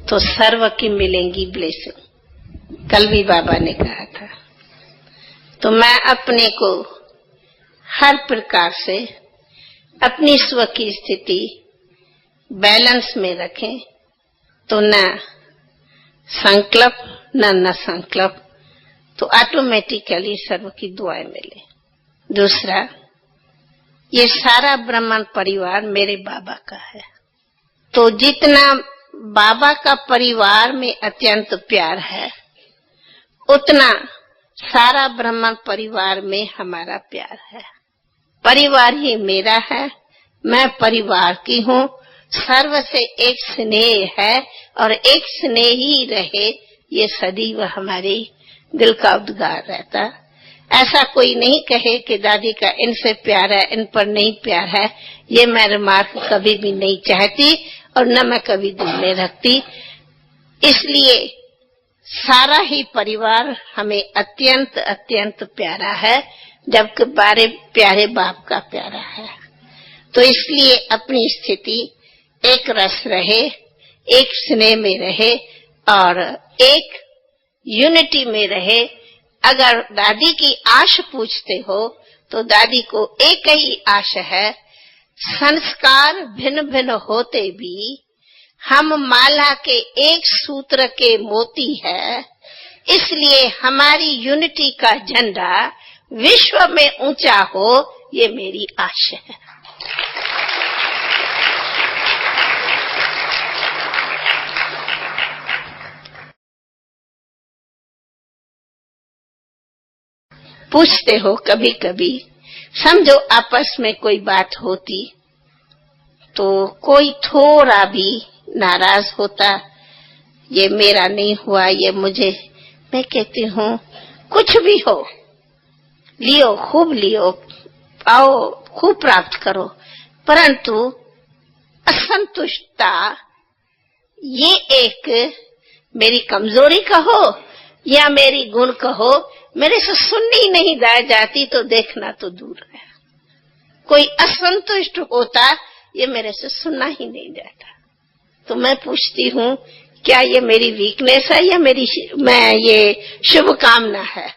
तो सर्व की मिलेंगी ब्लेसिंग। कल भी बाबा ने कहा था। तो मैं अपने को हर प्रकार से अपनी स्व की स्थिति बैलेंस में रखें तो न संकल्प न संकल्प, तो ऑटोमेटिकली सर्व की दुआएं मिले। दूसरा, ये सारा ब्राह्मण परिवार मेरे बाबा का है, तो जितना बाबा का परिवार में अत्यंत प्यार है उतना सारा ब्राह्मण परिवार में हमारा प्यार है। परिवार ही मेरा है, मैं परिवार की हूँ। सर्व से एक स्नेह है और एक स्नेह ही रहे, ये सदैव हमारे दिल का उद्गार रहता। ऐसा कोई नहीं कहे कि दादी का इनसे प्यार है, इन पर नहीं प्यार है, ये मैं रिमार्क कभी भी नहीं चाहती और न मैं कभी दिल में रखती। इसलिए सारा ही परिवार हमें अत्यंत अत्यंत प्यारा है, जबकि बारे प्यारे बाप का प्यारा है। तो इसलिए अपनी स्थिति एक रस रहे, एक स्नेह में रहे और एक यूनिटी में रहे। अगर दादी की आश पूछते हो तो दादी को एक ही आश है, संस्कार भिन्न भिन्न होते भी हम माला के एक सूत्र के मोती है। इसलिए हमारी यूनिटी का झंडा विश्व में ऊंचा हो, ये मेरी आशा है। पूछते हो कभी कभी, समझो आपस में कोई बात होती तो कोई थोड़ा भी नाराज होता, ये मेरा नहीं हुआ, ये मुझे, मैं कहती हूँ कुछ भी हो, लियो खूब लियो, आओ खूब प्राप्त करो, परंतु असंतुष्टता ये एक मेरी कमजोरी कहो या मेरी गुण कहो, मेरे से सुननी नहीं जाती तो देखना तो दूर है। कोई असंतुष्ट होता, ये मेरे से सुनना ही नहीं जाता। तो मैं पूछती हूँ, क्या ये मेरी वीकनेस है या मेरी ये शुभ कामना है?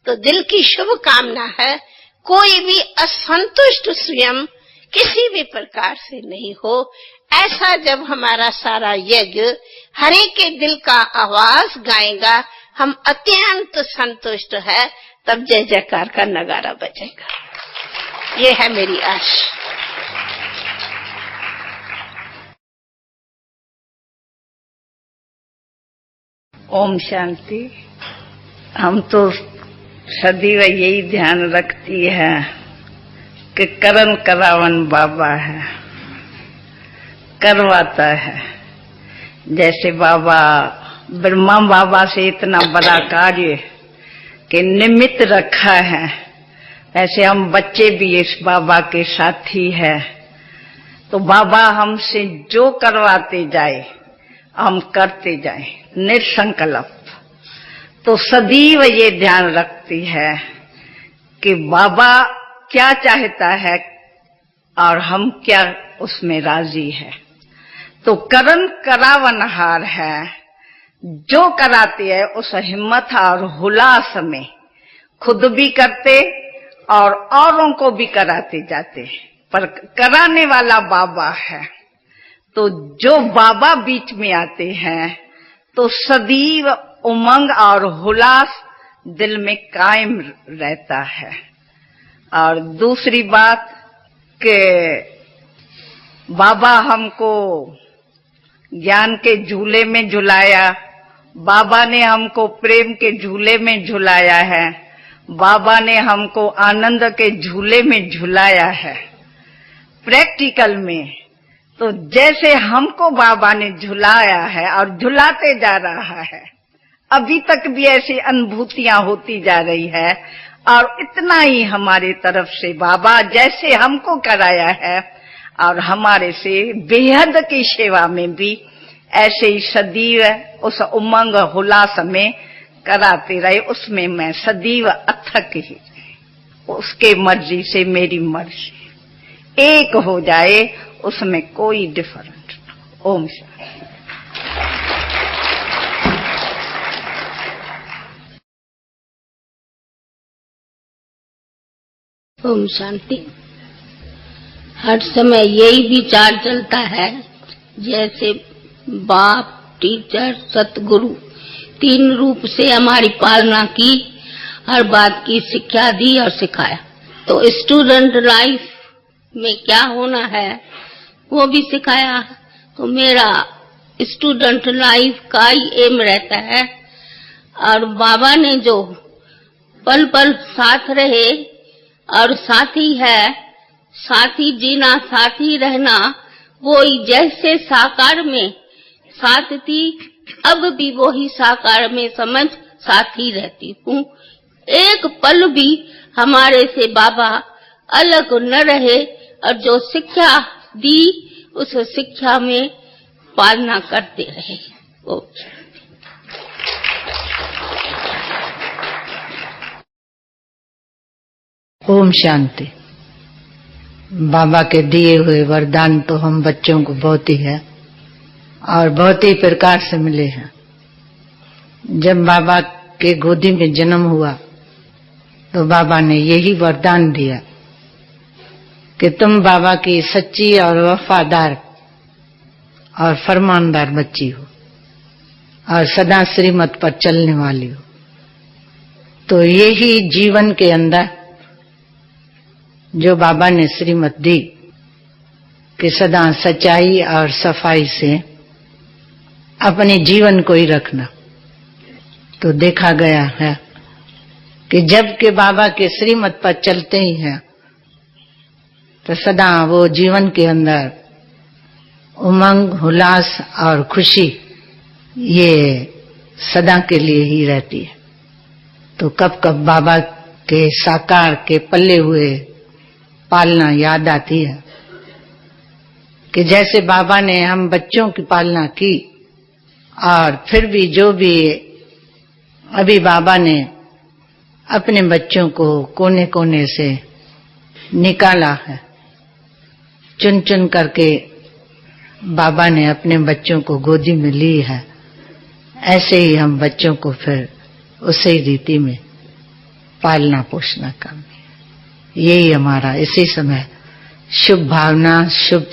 तो दिल की शुभ कामना है। कोई भी असंतुष्ट स्वयं किसी भी प्रकार से नहीं हो। ऐसा जब हमारा सारा यज्ञ हरे के दिल का आवाज गाएगा, हम अत्यंत संतुष्ट है, तब जय जयकार का नगारा बजेगा। ये है मेरी आश। ओम शांति। हम तो सदैव यही ध्यान रखती है कि करन करावन बाबा है, करवाता है। जैसे बाबा ब्रह्मा बाबा से इतना बड़ा कार्य के निमित्त रखा है, ऐसे हम बच्चे भी इस बाबा के साथी है तो बाबा हमसे जो करवाते जाए हम करते जाए निसंकल्प। तो सदैव ये ध्यान रखती है कि बाबा क्या चाहता है और हम क्या उसमें राजी है। तो करन करावनहार है, जो कराती है उस हिम्मत और हुलास में खुद भी करते और औरों को भी कराते जाते, पर कराने वाला बाबा है। तो जो बाबा बीच में आते हैं तो सदैव उमंग और हुलास दिल में कायम रहता है। और दूसरी बात कि बाबा हमको ज्ञान के झूले में झुलाया, बाबा ने हमको प्रेम के झूले में झुलाया है, बाबा ने हमको आनंद के झूले में झुलाया है प्रैक्टिकल में। तो जैसे हमको बाबा ने झुलाया है और झुलाते जा रहा है, अभी तक भी ऐसी अनुभूतियां होती जा रही है। और इतना ही हमारे तरफ से बाबा जैसे हमको कराया है और हमारे से बेहद की सेवा में भी ऐसे ही सदैव उस उमंग हुलास में कराते रहे। उसमें मैं सदैव अथक ही, उसके मर्जी से मेरी मर्जी एक हो जाए, उसमें कोई डिफरेंस। ओम शांति। ओम शांति। हर समय यही विचार चलता है, जैसे बाप, टीचर, सतगुरु तीन रूप से हमारी पालना की, हर बात की शिक्षा दी और सिखाया। तो स्टूडेंट लाइफ में क्या होना है वो भी सिखाया। तो मेरा स्टूडेंट लाइफ का ही एम रहता है। और बाबा ने जो पल पल साथ रहे और साथी है, साथी जीना, साथी रहना, वो ही जैसे साकार में साथ थी, अब भी वो ही साकार में समझ साथी रहती हूँ। एक पल भी हमारे से बाबा अलग न रहे और जो शिक्षा दी उस शिक्षा में पालना करते रहे। ओम शांति। बाबा के दिए हुए वरदान तो हम बच्चों को बहुत ही है और बहुत ही प्रकार से मिले हैं। जब बाबा के गोदी में जन्म हुआ तो बाबा ने यही वरदान दिया कि तुम बाबा की सच्ची और वफादार और फरमानदार बच्ची हो और सदा श्रीमत पर चलने वाली हो। तो यही जीवन के अंदर जो बाबा ने श्रीमत दी कि सदा सच्चाई और सफाई से अपने जीवन को ही रखना। तो देखा गया है कि जब के बाबा के श्रीमत पर चलते ही हैं तो सदा वो जीवन के अंदर उमंग, उल्लास और खुशी ये सदा के लिए ही रहती है। तो कब कब बाबा के साकार के पल्ले हुए पालना याद आती है कि जैसे बाबा ने हम बच्चों की पालना की और फिर भी जो भी अभी बाबा ने अपने बच्चों को कोने कोने से निकाला है, चुन चुन करके बाबा ने अपने बच्चों को गोदी में ली है, ऐसे ही हम बच्चों को फिर उसी रीति में पालना पोषना करना। यही हमारा इसी समय शुभ भावना, शुभ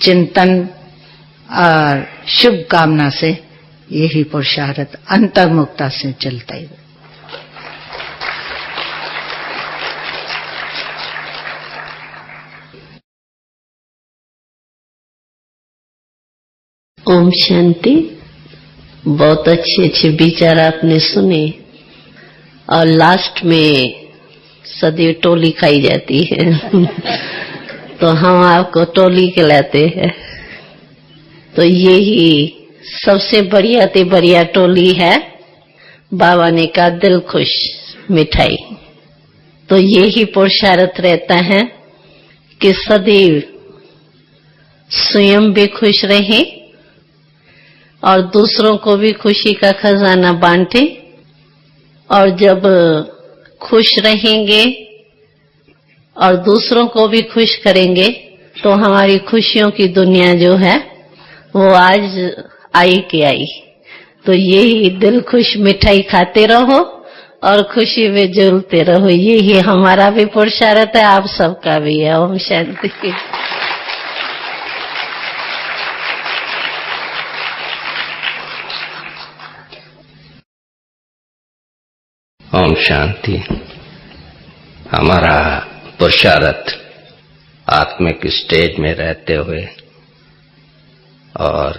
चिंतन और शुभ कामना से यही पुरुषार्थ अंतर्मुखता से चलता ही। ओम शांति। बहुत अच्छे अच्छे विचार आपने सुने और लास्ट में सदैव टोली खाई जाती है तो हम आपको टोली खिलाते हैं। तो यही सबसे बढ़िया ते बढ़िया टोली है। बाबा ने कहा दिल खुश मिठाई। तो यही पुरुषार्थ रहता है कि सदैव स्वयं भी खुश रहें और दूसरों को भी खुशी का खजाना बांटें। और जब खुश रहेंगे और दूसरों को भी खुश करेंगे तो हमारी खुशियों की दुनिया जो है वो आज आई की आई। तो यही दिल खुश मिठाई खाते रहो और खुशी में झूलते रहो, यही हमारा भी पुरुषार्थ है, आप सबका भी है। ओम शांति। ओम शांति। हमारा पुरुषार्थ आत्मिक स्टेज में रहते हुए और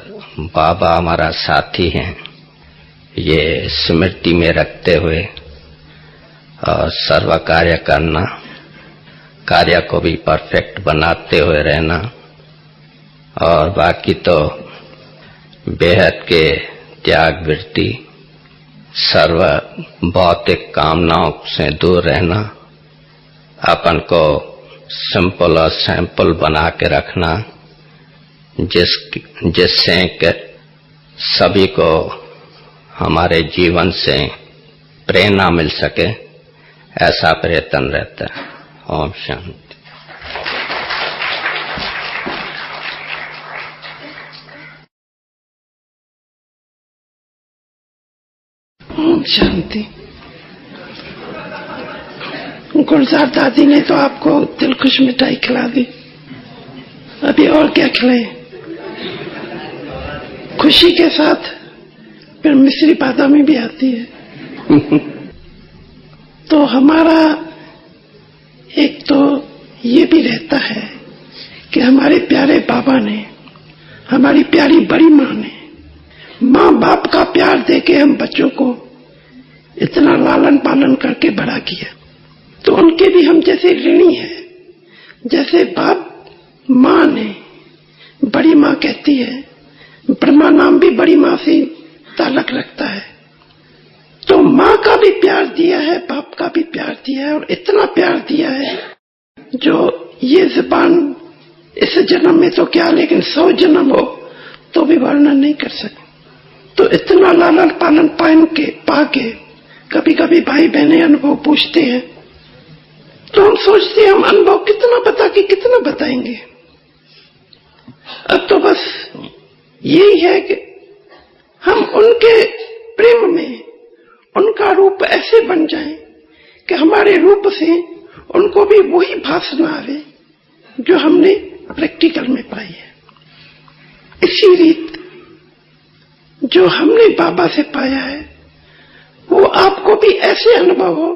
बाबा हमारा साथी हैं, ये स्मृति में रखते हुए और सर्व कार्य करना, कार्य को भी परफेक्ट बनाते हुए रहना और बाकी तो बेहद के त्याग वृत्ति, सर्व भौतिक कामनाओं से दूर रहना, अपन को सिंपल और सैंपल बना के रखना, जिससे कि सभी को हमारे जीवन से प्रेरणा मिल सके, ऐसा प्रयत्न रहता है। ओम शांति। ओम शांति। गुलजार दादी ने तो आपको दिलखुश मिठाई खिला दी, अभी और क्या खिलाए? खुशी के साथ फिर मिश्री बादामी भी आती है। तो हमारा एक तो ये भी रहता है कि हमारे प्यारे बाबा ने, हमारी प्यारी बड़ी माँ ने, माँ बाप का प्यार देके हम बच्चों को इतना लालन पालन करके बड़ा किया, तो उनके भी हम जैसे ऋणी हैं। जैसे बाप माँ ने, बड़ी माँ कहती है, ब्रह्मा नाम भी बड़ी माँ से ताल्लुक रखता है, तो माँ का भी प्यार दिया है, बाप का भी प्यार दिया है, और इतना प्यार दिया है जो ये जुबान इस जन्म में तो क्या, लेकिन 100 जन्म हो तो भी वर्णन नहीं कर सके। तो इतना लालन पालन पाके कभी कभी भाई बहनें अनुभव पूछते हैं, तो हम सोचते हैं हम अनुभव कितना बता के कितना बताएंगे। अब तो बस यही है कि हम उनके प्रेम में उनका रूप ऐसे बन जाए कि हमारे रूप से उनको भी वही भाषण आवे जो हमने प्रैक्टिकल में पाई है। इसी रीत जो हमने बाबा से पाया है वो आपको भी ऐसे अनुभव हो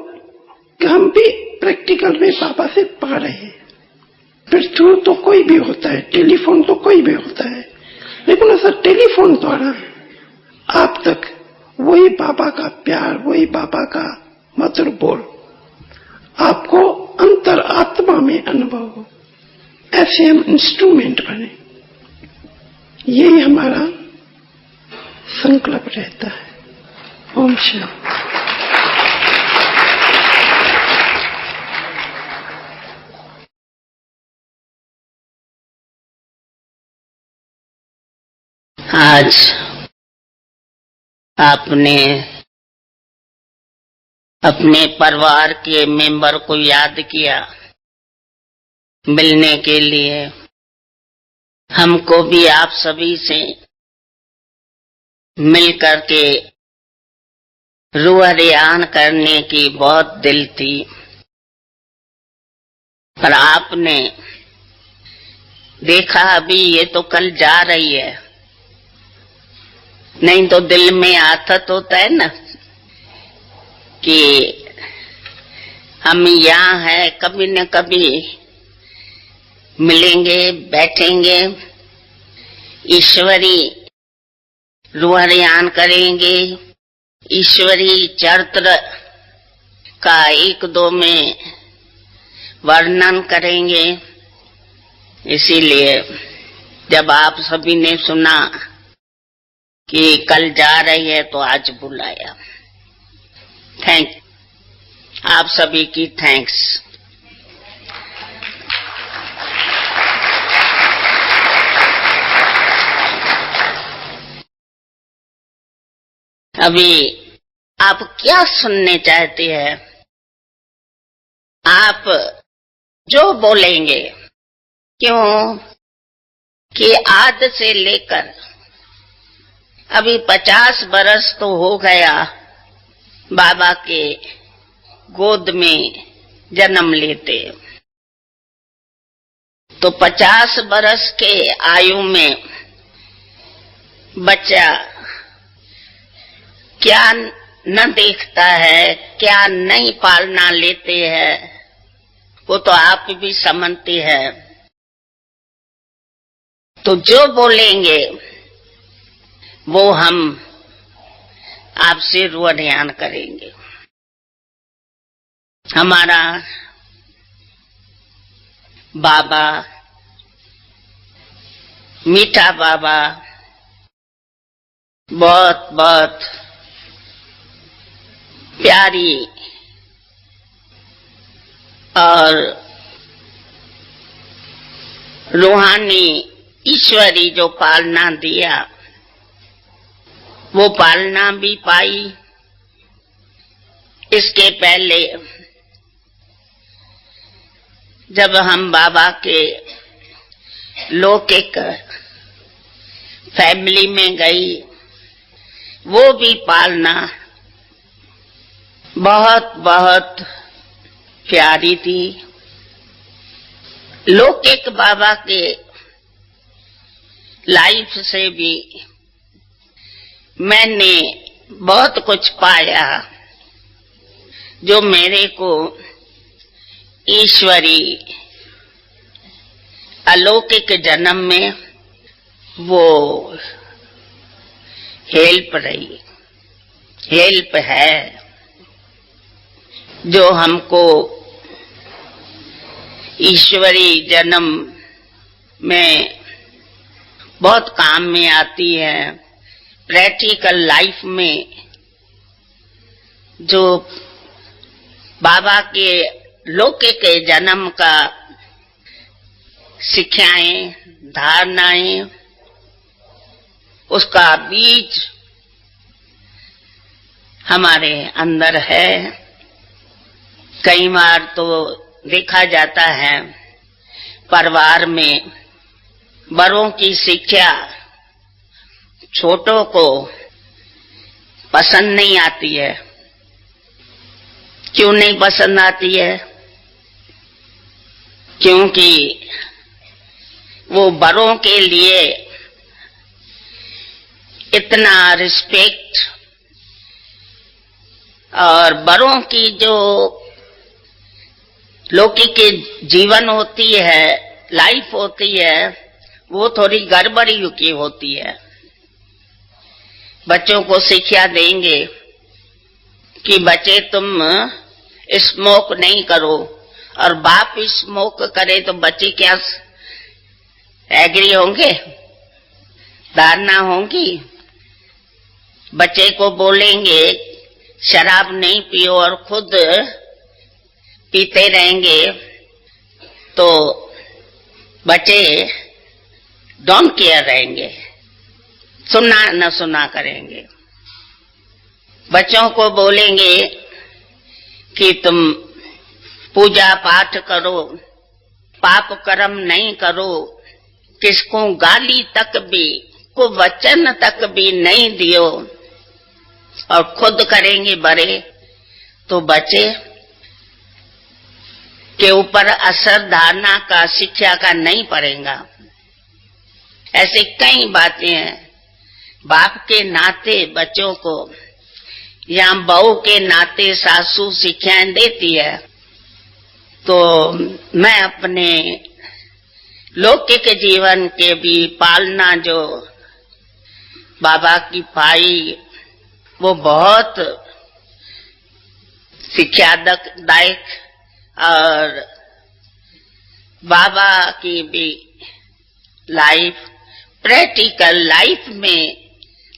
कि हम भी प्रैक्टिकल में बाबा से पा रहे हैं। फिर थ्रू तो कोई भी होता है, टेलीफोन तो कोई भी होता है, लेकिन ऐसा टेलीफोन द्वारा आप तक वही बाबा का प्यार, वही बाबा का मधुर बोल आपको अंतर आत्मा में अनुभव हो, ऐसे हम इंस्ट्रूमेंट बने। यही हमारा संकल्प रहता है। ओम शांति। आज आपने अपने परिवार के मेंबर को याद किया मिलने के लिए। हमको भी आप सभी से मिल करके रूह रेहान करने की बहुत दिल थी, पर आपने देखा अभी ये तो कल जा रही है, नहीं तो दिल में आथत होता है ना कि हम यहाँ हैं, कभी न कभी मिलेंगे, बैठेंगे, ईश्वरी रूह रेहान करेंगे, ईश्वरी चरित्र का 1-2 में वर्णन करेंगे। इसीलिए जब आप सभी ने सुना कि कल जा रही है तो आज बुलाया। आप सभी की थैंक्स। अभी आप क्या सुनने चाहते हैं? आप जो बोलेंगे, क्यों कि आज से लेकर अभी 50 बरस तो हो गया बाबा के गोद में जन्म लेते। तो 50 बरस के आयु में बच्चा क्या न देखता है, क्या नहीं पालना लेते हैं, वो तो आप भी समझते हैं। तो जो बोलेंगे वो हम आपसे रुआन करेंगे। हमारा बाबा, मीठा बाबा, बहुत बहुत प्यारी और रूहानी ईश्वरी जो पालना दिया, वो पालना भी पाई। इसके पहले जब हम बाबा के लौकिक फैमिली में गई, वो भी पालना बहुत बहुत प्यारी थी। लौकिक बाबा के लाइफ से भी मैंने बहुत कुछ पाया जो मेरे को ईश्वरी अलौकिक जन्म में वो हेल्प रही, हेल्प है, जो हमको ईश्वरी जन्म में बहुत काम में आती है। प्रैक्टिकल लाइफ में जो बाबा के लौकिक जन्म का शिक्षाएं, धारणाएं, उसका बीज हमारे अंदर है। कई बार तो देखा जाता है परिवार में बड़ों की शिक्षा छोटों को पसंद नहीं आती है। क्यों नहीं पसंद आती है? क्योंकि वो बड़ों के लिए इतना रिस्पेक्ट और बड़ों की जो लौकिक जीवन होती है, लाइफ होती है, वो थोड़ी गड़बड़ी की होती है। बच्चों को शिक्षा देंगे कि बच्चे तुम स्मोक नहीं करो, और बाप स्मोक करे तो बच्चे क्या एग्री होंगे? धारणा होंगी। बच्चे को बोलेंगे शराब नहीं पियो और खुद पीते रहेंगे तो बच्चे डोंट केयर रहेंगे, सुनना न सुना करेंगे। बच्चों को बोलेंगे कि तुम पूजा पाठ करो, पाप कर्म नहीं करो, किसको गाली तक भी, को वचन तक भी नहीं दियो, और खुद करेंगे बड़े, तो बच्चे के ऊपर असर धारणा का, शिक्षा का नहीं पड़ेगा। ऐसे कई बातें हैं। बाप के नाते बच्चों को या बहू के नाते सासू शिक्षाएं देती है। तो मैं अपने लौकिक जीवन के भी पालना जो बाबा की पाई, वो बहुत शिक्षादायक, और बाबा की भी लाइफ प्रैक्टिकल लाइफ में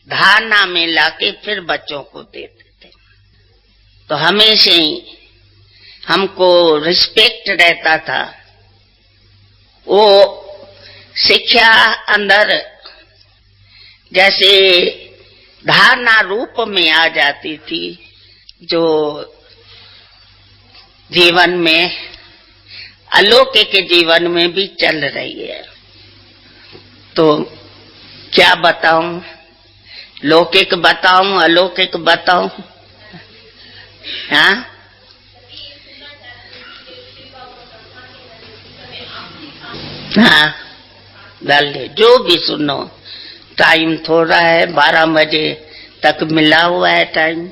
धारणा में लाके फिर बच्चों को देते थे। तो हमेशा ही हमको रिस्पेक्ट रहता था। वो शिक्षा अंदर जैसे धारणा रूप में आ जाती थी, जो जीवन में अलौकिक जीवन में भी चल रही है। तो क्या बताऊं, लौकिक बताऊं अलौकिक बताऊं? हाँ, हाँ, डालिए जो भी सुनो। टाइम थोड़ा है, 12 बजे तक मिला हुआ है टाइम।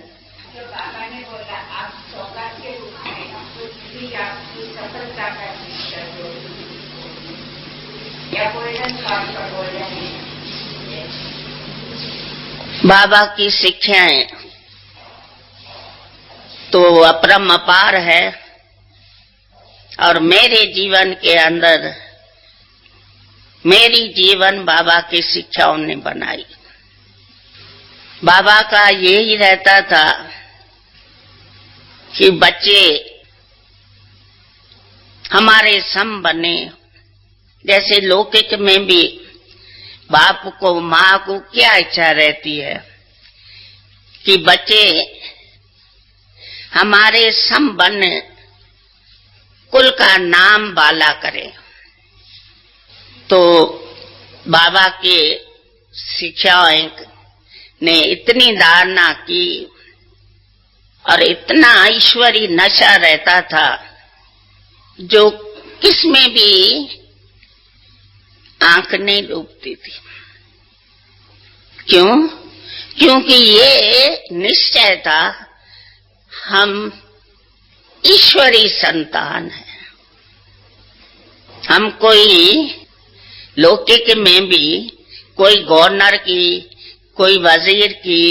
बाबा की शिक्षाएं तो अपरंपार है, और मेरे जीवन के अंदर मेरी जीवन बाबा की शिक्षाओं ने बनाई। बाबा का यही रहता था कि बच्चे हमारे सम बने। जैसे लौकिक में भी बाप को माँ को क्या इच्छा रहती है कि बच्चे हमारे सम बने, कुल का नाम बाला करें। तो बाबा के शिक्षाएं ने इतनी धारणा की और इतना ईश्वरी नशा रहता था जो किसमें भी आंख नहीं डूबती थी। क्यों? क्योंकि ये निश्चय था हम ईश्वरी संतान हैं। हम कोई लौकिक में भी कोई गवर्नर की, कोई वजीर की,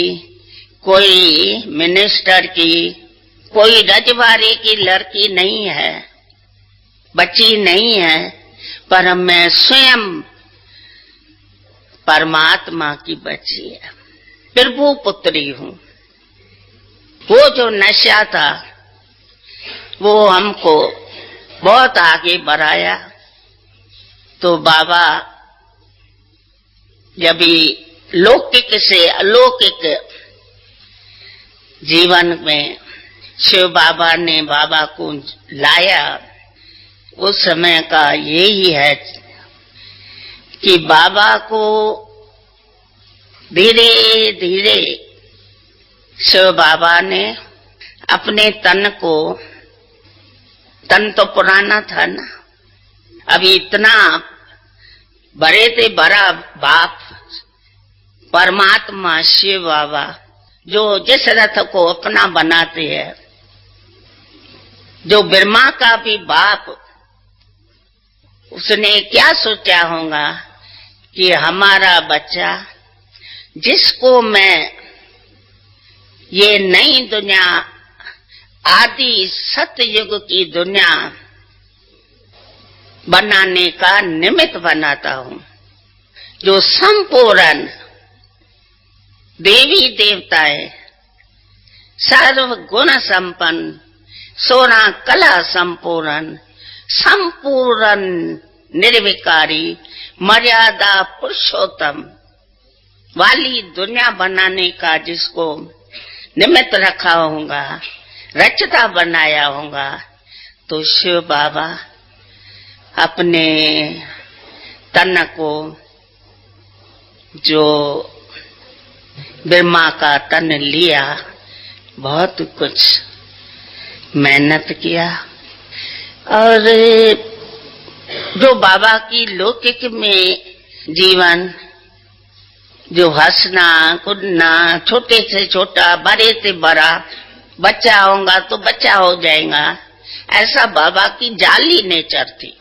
कोई मिनिस्टर की, कोई रजवाड़े की लड़की नहीं है, बच्ची नहीं है, पर मैं स्वयं परमात्मा की बच्ची है, प्रभु पुत्री हूँ। वो जो नशा था वो हमको बहुत आगे बढ़ाया। तो बाबा जब लौकिक से अलौकिक जीवन में शिव बाबा ने बाबा को लाया, उस समय का यही है कि बाबा को धीरे धीरे शिव बाबा ने अपने तन को, तन तो पुराना था ना, अभी इतना बड़े से बड़ा बाप परमात्मा शिव बाबा जो जिस रथ को अपना बनाते हैं, जो ब्रह्मा का भी बाप, उसने क्या सोचा होगा कि हमारा बच्चा जिसको मैं ये नई दुनिया, आदि सतयुग की दुनिया बनाने का निमित्त बनाता हूँ, जो संपूर्ण देवी देवताएं, सर्व गुण संपन्न, 16 कला संपूर्ण, संपूर्ण निर्विकारी, मर्यादा पुरुषोत्तम वाली दुनिया बनाने का जिसको निमित्त रखा होगा, रचता बनाया होगा, तो शिव बाबा अपने तन को, जो ब्रह्मा का तन लिया, बहुत कुछ मेहनत किया, और जो बाबा की लौकिक में जीवन, जो हंसना कूदना, छोटे से छोटा, बड़े से बड़ा, बच्चा होगा तो बच्चा हो जाएगा, ऐसा बाबा की जाली नेचर थी।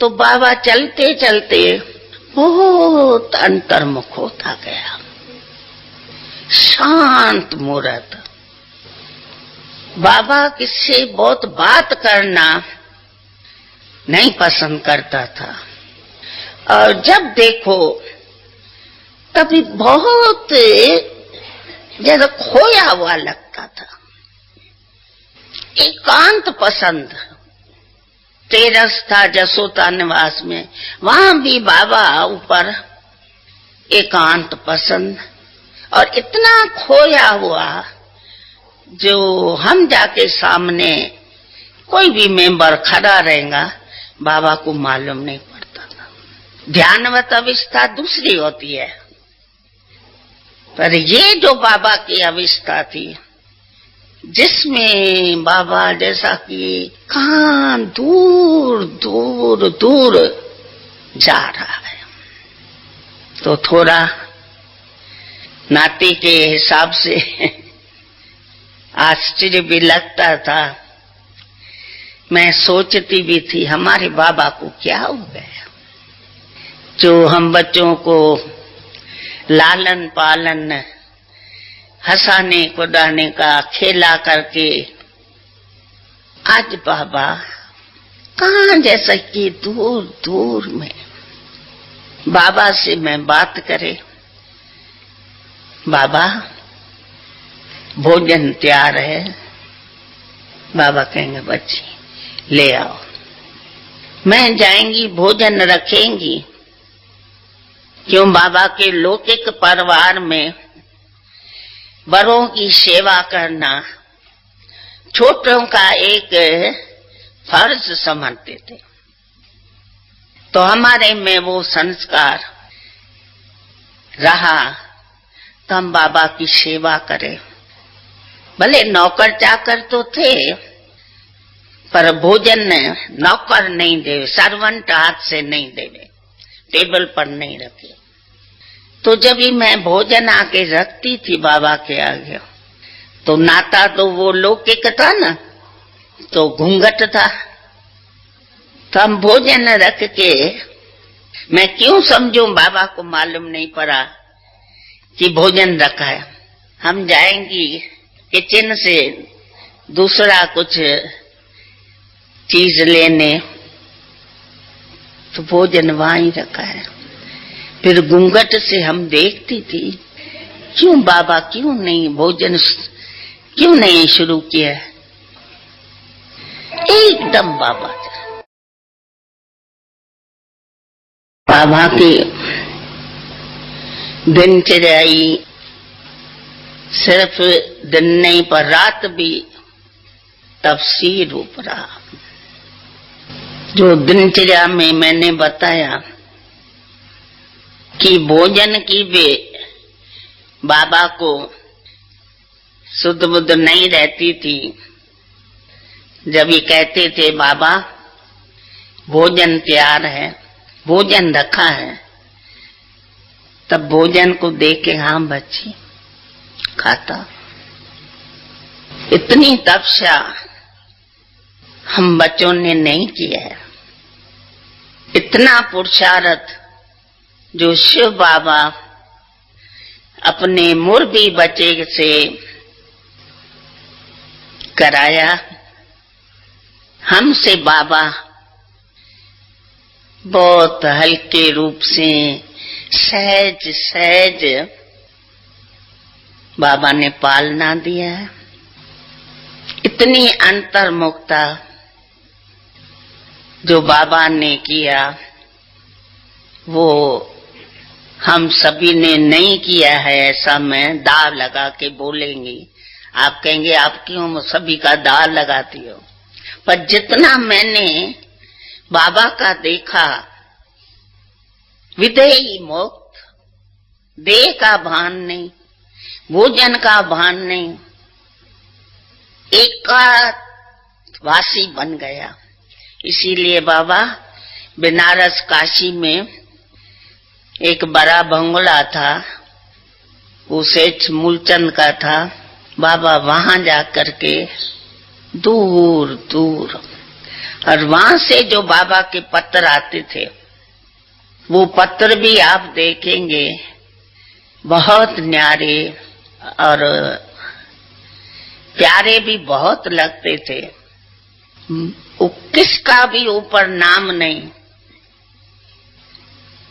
तो बाबा चलते चलते बहुत अंतर्मुख होता गया, शांत मूर्त। बाबा किससे बहुत बात करना नहीं पसंद करता था, और जब देखो तभी बहुत जैसा खोया हुआ लगता था। एकांत पसंद। तेरस था जसोता निवास में, वहां भी बाबा ऊपर एकांत पसंद, और इतना खोया हुआ जो हम जाके सामने कोई भी मेंबर खड़ा रहेगा बाबा को मालूम नहीं पड़ता था। ध्यानवत अवस्था दूसरी होती है, पर ये जो बाबा की अवस्था थी जिसमें बाबा जैसा कि कहाँ दूर दूर दूर जा रहा है, तो थोड़ा नाते के हिसाब से आश्चर्य भी लगता था। मैं सोचती भी थी हमारे बाबा को क्या हो गया, जो हम बच्चों को लालन पालन हंसाने कुदाने का खेला करके, आज बाबा कहाँ जैसा कि दूर दूर में। बाबा से मैं बात करे, बाबा भोजन तैयार है, बाबा कहेंगे बच्ची ले आओ। मैं जाएंगी भोजन रखेंगी, क्यों बाबा के लौकिक परिवार में बड़ों की सेवा करना छोटों का एक फर्ज समझते थे। तो हमारे में वो संस्कार रहा, तो हम बाबा की सेवा करें। भले नौकर चाकर तो थे, पर भोजन नौकर नहीं देवे, सर्वेंट हाथ से नहीं देवे, टेबल पर नहीं रखे। तो जब भी मैं भोजन आके रखती थी बाबा के आगे, तो नाता तो वो लौकिक था ना, तो घूंघट था। तो हम भोजन रख के, मैं क्यों समझूं बाबा को मालूम नहीं पड़ा कि भोजन रखा है। हम जाएंगी किचन से दूसरा कुछ चीज लेने, तो भोजन वहां ही रखा है। फिर घूंघट से हम देखती थी क्यों बाबा क्यों नहीं भोजन क्यों नहीं शुरू किया। एकदम बाबा की दिनचर्या सिर्फ दिन नहीं पर रात भी तफसीर रूप रहा। जो दिनचर्या में मैंने बताया कि भोजन की वे बाबा को शुद्ध बुद्ध नहीं रहती थी। जब ये कहते थे बाबा भोजन तैयार है, भोजन रखा है, तब भोजन को देख के हाँ बच्ची खाता। इतनी तपस्या हम बच्चों ने नहीं किया है। इतना पुरुषार्थ जो शिव बाबा अपने मुर्गी बच्चे से कराया, हमसे बाबा बहुत हल्के रूप से सहज सहज बाबा ने पालना दिया है। इतनी अंतर्मुखता जो बाबा ने किया वो हम सभी ने नहीं किया है। ऐसा मैं दाव लगा के बोलेंगी, आप कहेंगे आप क्यों सभी का दाव लगाती हो, पर जितना मैंने बाबा का देखा, विदेही मुक्त, देह का भान नहीं, भोजन का भान नहीं, एकावासी बन गया। इसीलिए बाबा बनारस काशी में एक बड़ा बंगला था, वो सेठ मूलचंद का था। बाबा वहां जाकर के दूर दूर, और वहां से जो बाबा के पत्र आते थे, वो पत्र भी आप देखेंगे बहुत न्यारे और प्यारे भी बहुत लगते थे। किसका भी ऊपर नाम नहीं,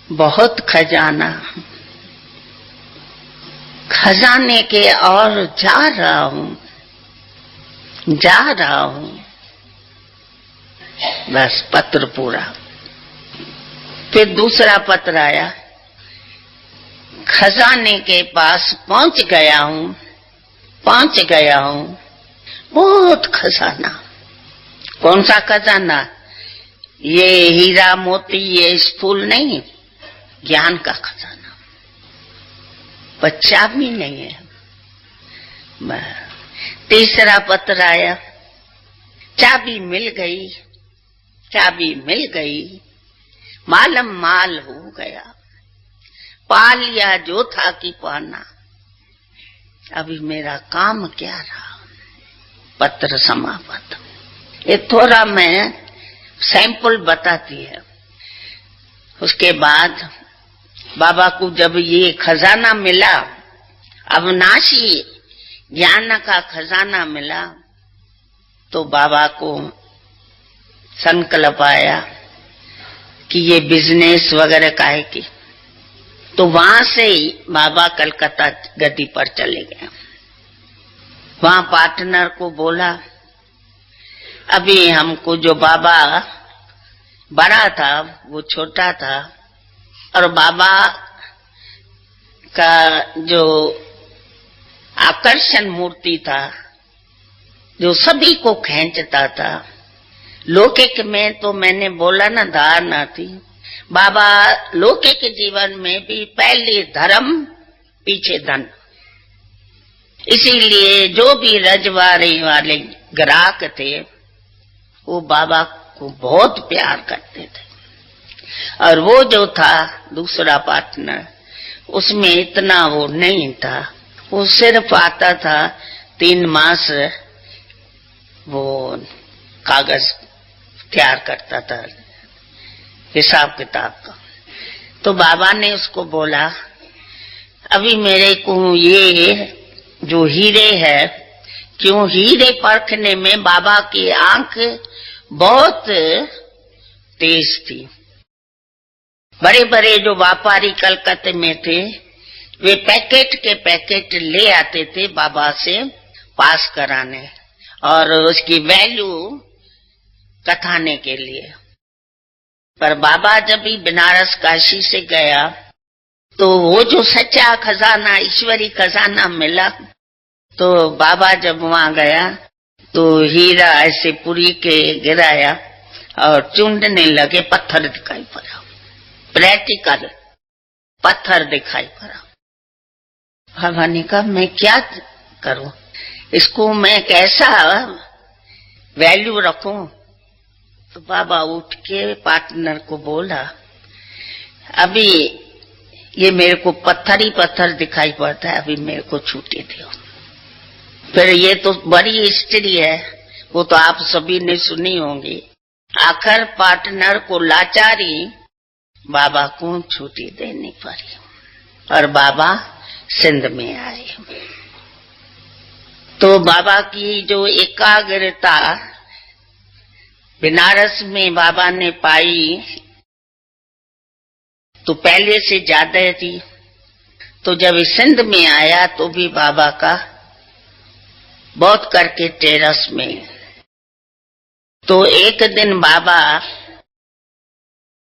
बहुत खजाना, खजाने के और जा रहा हूं, बस पत्र पूरा। फिर दूसरा पत्र आया, खजाने के पास पहुंच गया हूं। बहुत खजाना। कौन सा खजाना? ये हीरा मोती ये फूल नहीं, ज्ञान का खजाना। बच्चा भी नहीं है। तीसरा पत्र आया, चाबी मिल गई, मालम माल हो गया, पा लिया जो था कि पाना, अभी मेरा काम क्या रहा। पत्र समाप्त। ये थोड़ा मैं सैंपल बताती है। उसके बाद बाबा को जब ये खजाना मिला, अविनाशी ज्ञान का खजाना मिला, तो बाबा को संकल्प आया कि ये बिजनेस वगैरह का है कि, तो वहां से ही बाबा कलकत्ता गद्दी पर चले गए। वहां पार्टनर को बोला, अभी हमको जो बाबा बड़ा था वो छोटा था, और बाबा का जो आकर्षण मूर्ति था जो सभी को खींचता था, लौकिक में तो मैंने बोला ना धारणा थी, बाबा लौकिक जीवन में भी पहले धर्म पीछे धन। इसीलिए जो भी रजवाड़े वाले ग्राहक थे वो बाबा को बहुत प्यार करते थे, और वो जो था दूसरा पार्टनर, उसमें इतना वो नहीं था। वो सिर्फ आता था 3 मास वो कागज तैयार करता था हिसाब किताब का। तो बाबा ने उसको बोला, अभी मेरे को ये जो हीरे है, क्यों हीरे परखने में बाबा की आंख बहुत तेज थी। बड़े बड़े जो व्यापारी कलकत्ते में थे, वे पैकेट के पैकेट ले आते थे बाबा से पास कराने और उसकी वैल्यू कथाने के लिए। पर बाबा जब भी बनारस काशी से गया तो वो जो सच्चा खजाना, ईश्वरी खजाना मिला, तो बाबा जब वहां गया तो हीरा ऐसे पुरी के गिराया और चूंडने लगे, पत्थर दिखाई पड़ा, प्रैक्टिकल पत्थर दिखाई पड़ा। बाबा ने कहा मैं क्या करूं, इसको मैं कैसा वैल्यू रखूं? तो बाबा उठ के पार्टनर को बोला, अभी ये मेरे को पत्थर ही पत्थर दिखाई पड़ता है, अभी मेरे को छुट्टी दो। फिर ये तो बड़ी हिस्ट्री है, वो तो आप सभी ने सुनी होंगी। आखिर पार्टनर को लाचारी बाबा को छुट्टी देनी पड़ी और बाबा सिंध में आए। तो बाबा की जो एकाग्रता बनारस में बाबा ने पाई तो पहले से ज्यादा थी। तो जब सिंध में आया तो भी बाबा का बहुत करके टेरस में। तो एक दिन बाबा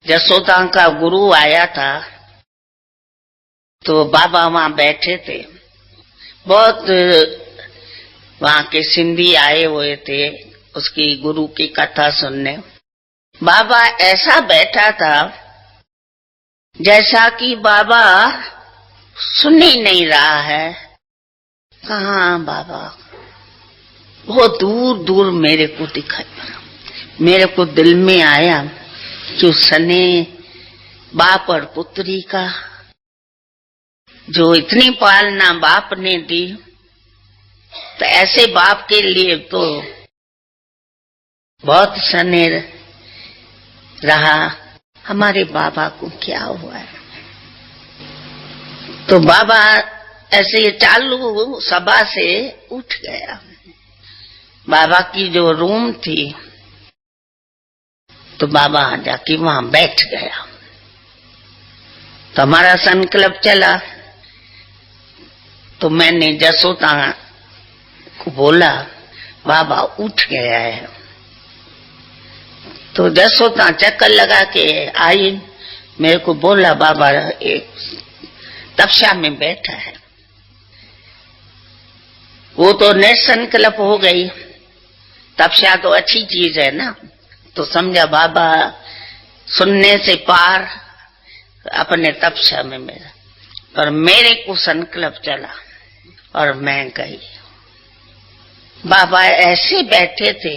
जसोदा का गुरु आया था, तो बाबा वहां बैठे थे। बहुत वहां के सिंधी आए हुए थे उसकी गुरु की कथा सुनने। बाबा ऐसा बैठा था जैसा कि बाबा सुन ही नहीं रहा है। कहाँ बाबा? बहुत दूर दूर मेरे को दिखाई पड़ा। मेरे को दिल में आया कि उसने बाप और पुत्री का जो इतनी पालना बाप ने दी, तो ऐसे बाप के लिए तो बहुत स्नेह रहा। हमारे बाबा को क्या हुआ है? तो बाबा ऐसे चालू सभा से उठ गया। बाबा की जो रूम थी तो बाबा जाके वहां बैठ गया। तो हमारा संकल्प चला। तो मैंने जसोदा को बोला, बाबा उठ गया है। तो जसोदा चक्कर लगा के आई, मेरे को बोला, बाबा एक तपस्या में बैठा है। वो तो निसंकल्प हो गई। तपस्या तो अच्छी चीज है ना, तो समझा बाबा सुनने से पार अपने तपस्या में मेरा। पर मेरे को संकल्प चला और मैं गई। बाबा ऐसे बैठे थे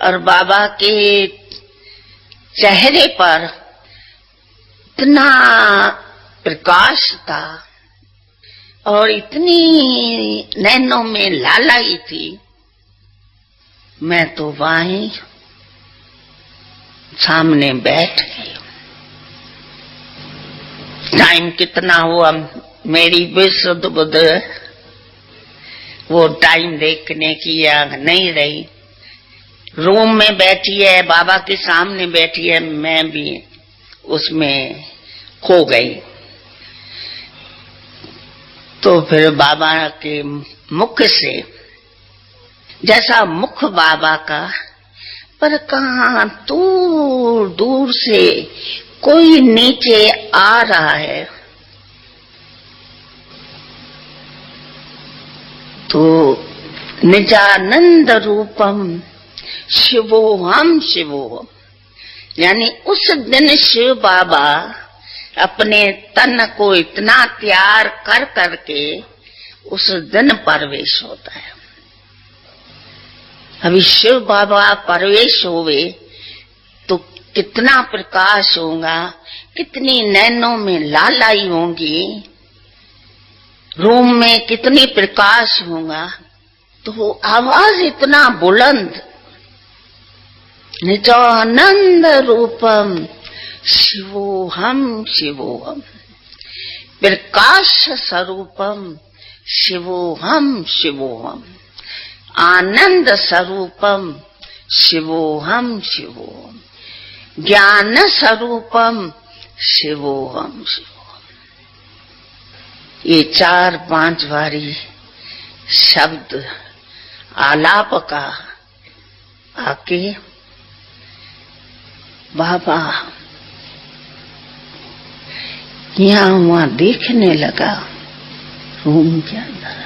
और बाबा के चेहरे पर इतना प्रकाश था और इतनी नैनों में लालाई थी। मैं तो वहीं सामने बैठ गई। टाइम कितना हुआ मेरी विशुद्ध बुद्ध वो टाइम देखने की आंख नहीं रही। रूम में बैठी है, बाबा के सामने बैठी है, मैं भी उसमें खो गई। तो फिर बाबा के मुख से, जैसा मुख बाबा का, पर कहाँ दूर दूर से कोई नीचे आ रहा है। तो निजानंद रूपम शिवोहम शिवोहम, यानी उस दिन शिव बाबा अपने तन को इतना त्याग कर करके उस दिन प्रवेश होता है। अभी शिव बाबा प्रवेश होवे तो कितना प्रकाश होगा, कितनी नैनों में लालाई होंगी, रूम में कितनी प्रकाश होगा। तो आवाज इतना बुलंद, निजानंद रूपम शिवोहम शिवोहम, प्रकाश स्वरूपम शिवोहम शिवोहम, आनंद स्वरूपम शिवोहम शिवोहम, ज्ञान स्वरूपम शिवोहम शिवोहम। ये 4-5 बारी शब्द आलाप का आके बाबा यहाँ वहां देखने लगा रूम के अंदर।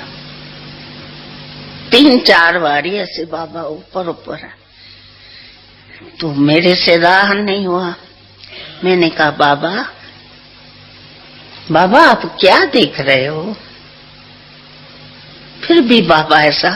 3-4 बारी ऐसे बाबा ऊपर ऊपर। तो मेरे से राह नहीं हुआ। मैंने कहा बाबा बाबा आप क्या देख रहे हो? फिर भी बाबा ऐसा